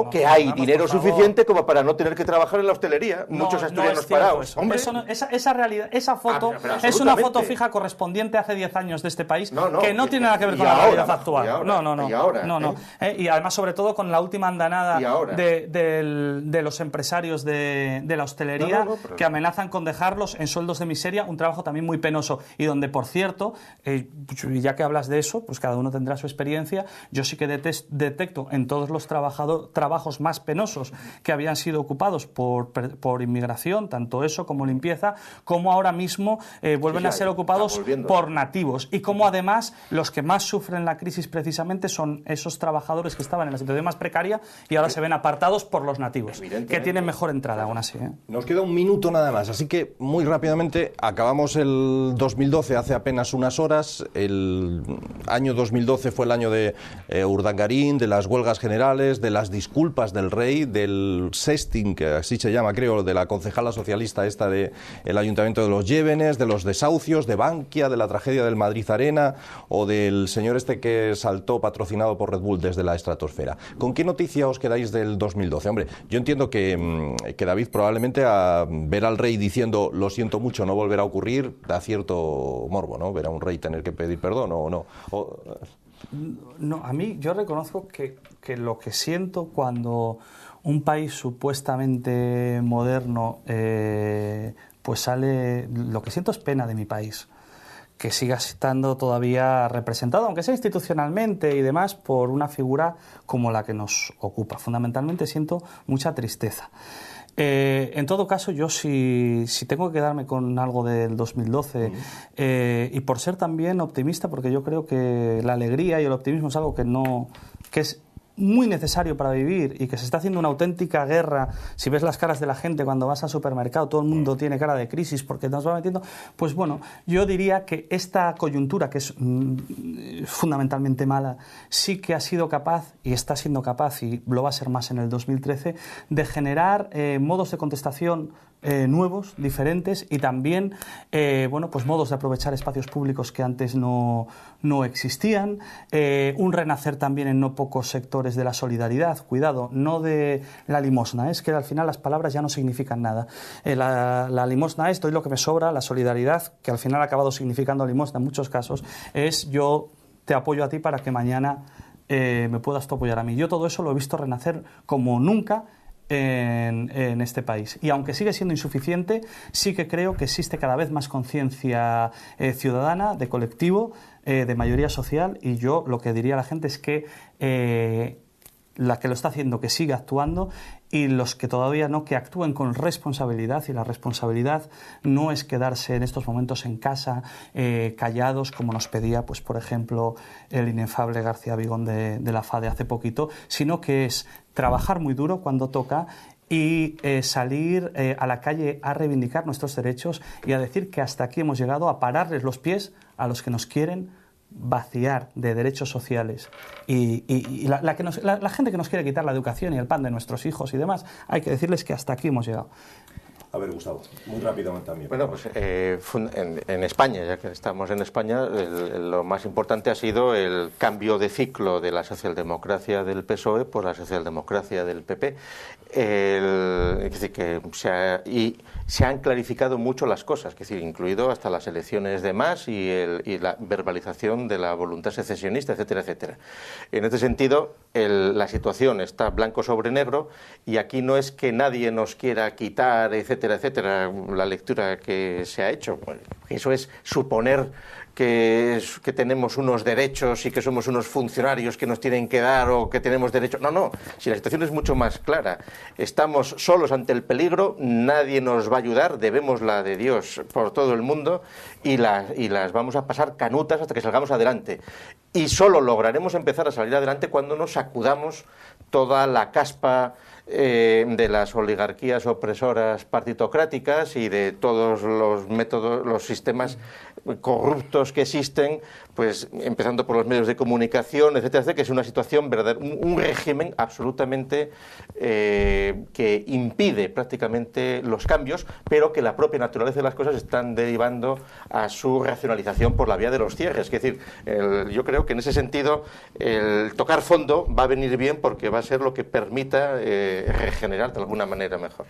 Que hay dinero suficiente como para no tener que trabajar en la hostelería. Muchos asturianos parados. Hombre, esa realidad, esa foto es una foto fija correspondiente hace 10 años de este país que no tiene nada que ver con la realidad actual. Y además, sobre todo, con la última andanada de los empresarios de la hostelería que amenazan con dejarlos en sueldos de miseria, un trabajo también muy penoso y donde, por cierto, ya que hablas de eso, pues cada uno tendrá su experiencia. Yo sí que detecto en todos los trabajos más penosos que habían sido ocupados por inmigración, tanto eso como limpieza, como ahora mismo vuelven a ser ocupados por nativos, y como además los que más sufren la crisis precisamente son esos trabajadores que estaban en la situación más precaria y ahora se ven apartados por los nativos, que tienen mejor entrada aún así. Nos queda un minuto nada más, así que muy rápidamente acabamos el 2012 hace apenas unas horas. El año 2012 fue el año de Urdangarín, de las huelgas generales, de las disculpas del rey, del sexting, que así se llama, creo, de la concejala socialista esta del Ayuntamiento de los Llévenes, de los desahucios, de Bankia, de la tragedia del Madrid Arena o del señor este que saltó patrocinado por Red Bull desde la estratosfera. ¿Con qué noticia os quedáis del 2012? Hombre, yo entiendo que David probablemente a ver al rey diciendo lo siento mucho, no volverá a ocurrir, da cierto morbo, ¿no? Ver a un rey tener que pedir perdón o no. No, a mí yo reconozco que lo que siento cuando un país supuestamente moderno pues sale, lo que siento es pena de mi país, que siga estando todavía representado, aunque sea institucionalmente y demás, por una figura como la que nos ocupa. Fundamentalmente siento mucha tristeza. En todo caso, yo si tengo que quedarme con algo del 2012, y por ser también optimista, porque yo creo que la alegría y el optimismo es algo que es muy necesario para vivir y que se está haciendo una auténtica guerra. Si ves las caras de la gente cuando vas al supermercado, todo el mundo tiene cara de crisis porque nos va metiendo. Pues bueno, yo diría que esta coyuntura, que es fundamentalmente mala, sí que ha sido capaz y está siendo capaz, y lo va a ser más en el 2013, de generar modos de contestación nuevos, diferentes, y también pues modos de aprovechar espacios públicos que antes no existían, un renacer también en no pocos sectores de la solidaridad, cuidado, no de la limosna, es que al final las palabras ya no significan nada. La limosna es doy lo que me sobra, la solidaridad, que al final ha acabado significando limosna en muchos casos, es yo te apoyo a ti para que mañana me puedas tú apoyar a mí. Yo todo eso lo he visto renacer como nunca en este país. Y aunque sigue siendo insuficiente, sí que creo que existe cada vez más conciencia ciudadana, de colectivo, de mayoría social, y yo lo que diría a la gente es que la que lo está haciendo, que siga actuando, y los que todavía no, que actúen con responsabilidad, y la responsabilidad no es quedarse en estos momentos en casa callados, como nos pedía, pues por ejemplo, el inefable García Vigón de la FADE hace poquito, sino que es trabajar muy duro cuando toca y salir a la calle a reivindicar nuestros derechos y a decir que hasta aquí hemos llegado, a pararles los pies a los que nos quieren vaciar de derechos sociales y la gente que nos quiere quitar la educación y el pan de nuestros hijos y demás. Hay que decirles que hasta aquí hemos llegado. A ver, Gustavo, muy rápidamente también. Bueno, pues en España, ya que estamos en España, lo más importante ha sido el cambio de ciclo de la socialdemocracia del PSOE por la socialdemocracia del PP. Es decir, que se han clarificado mucho las cosas, es decir, incluido hasta las elecciones de Mas y la verbalización de la voluntad secesionista, etcétera, etcétera. En este sentido, la situación está blanco sobre negro, y aquí no es que nadie nos quiera quitar, etcétera, etcétera, la lectura que se ha hecho. Bueno, eso es suponer que tenemos unos derechos y que somos unos funcionarios que nos tienen que dar, o que tenemos derechos. No, no, si la situación es mucho más clara. Estamos solos ante el peligro, nadie nos va a ayudar, debemos la de Dios por todo el mundo, y las vamos a pasar canutas hasta que salgamos adelante. Y solo lograremos empezar a salir adelante cuando nos sacudamos toda la caspa de las oligarquías opresoras partitocráticas y de todos los métodos, los sistemas corruptos que existen, pues empezando por los medios de comunicación, etcétera, etcétera, que es una situación un régimen absolutamente que impide prácticamente los cambios, pero que la propia naturaleza de las cosas están derivando a su racionalización por la vía de los cierres. Es decir, yo creo que en ese sentido el tocar fondo va a venir bien, porque va a ser lo que permita regenerar de alguna manera mejor.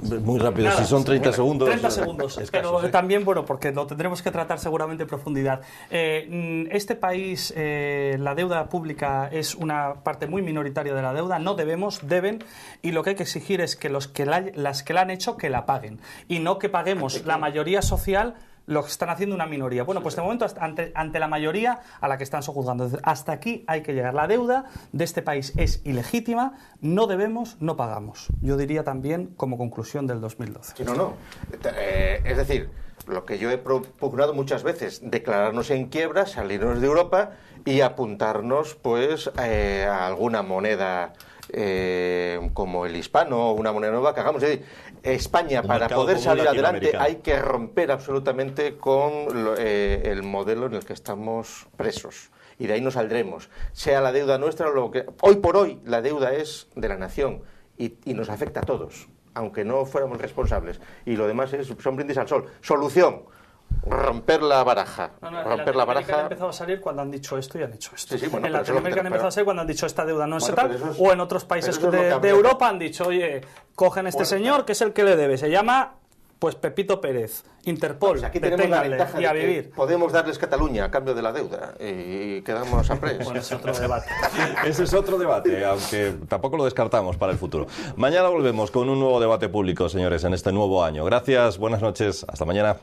Muy rápido, nada, si son 30 segundos. 30 segundos, escasos, pero también, bueno, porque lo tendremos que tratar seguramente en profundidad. Este país, la deuda pública es una parte muy minoritaria de la deuda, no debemos, deben, y lo que hay que exigir es que las que la han hecho, que la paguen, y no que paguemos la mayoría social lo que están haciendo una minoría. Bueno, pues de momento ante la mayoría a la que están sojuzgando. Hasta aquí hay que llegar. La deuda de este país es ilegítima, no debemos, no pagamos. Yo diría también como conclusión del 2012. Sí, no. Es decir, lo que yo he procurado muchas veces, declararnos en quiebra, salirnos de Europa y apuntarnos pues a alguna moneda como el hispano, o una moneda nueva que hagamos. Es decir, España, para poder salir adelante, hay que romper absolutamente con el modelo en el que estamos presos, y de ahí no saldremos, sea la deuda nuestra o lo que... Hoy por hoy la deuda es de la nación y nos afecta a todos, aunque no fuéramos responsables, y lo demás son brindis al sol. Solución: romper la baraja. Romper la baraja. Han empezado a salir cuando han dicho esto y han hecho esto. Sí, bueno, en Latinoamérica han empezado a salir cuando han dicho esta deuda no es tal, es, o en otros países de Europa han dicho, oye, cogen este señor que es el que le debe, se llama pues Pepito Pérez, Interpol, pues aquí tenemos la ventaja y a vivir. Podemos darles Cataluña a cambio de la deuda y quedamos a pres. Bueno, ese es otro debate. Ese es otro debate, aunque tampoco lo descartamos para el futuro. Mañana volvemos con un nuevo debate público, señores, en este nuevo año. Gracias, buenas noches, hasta mañana.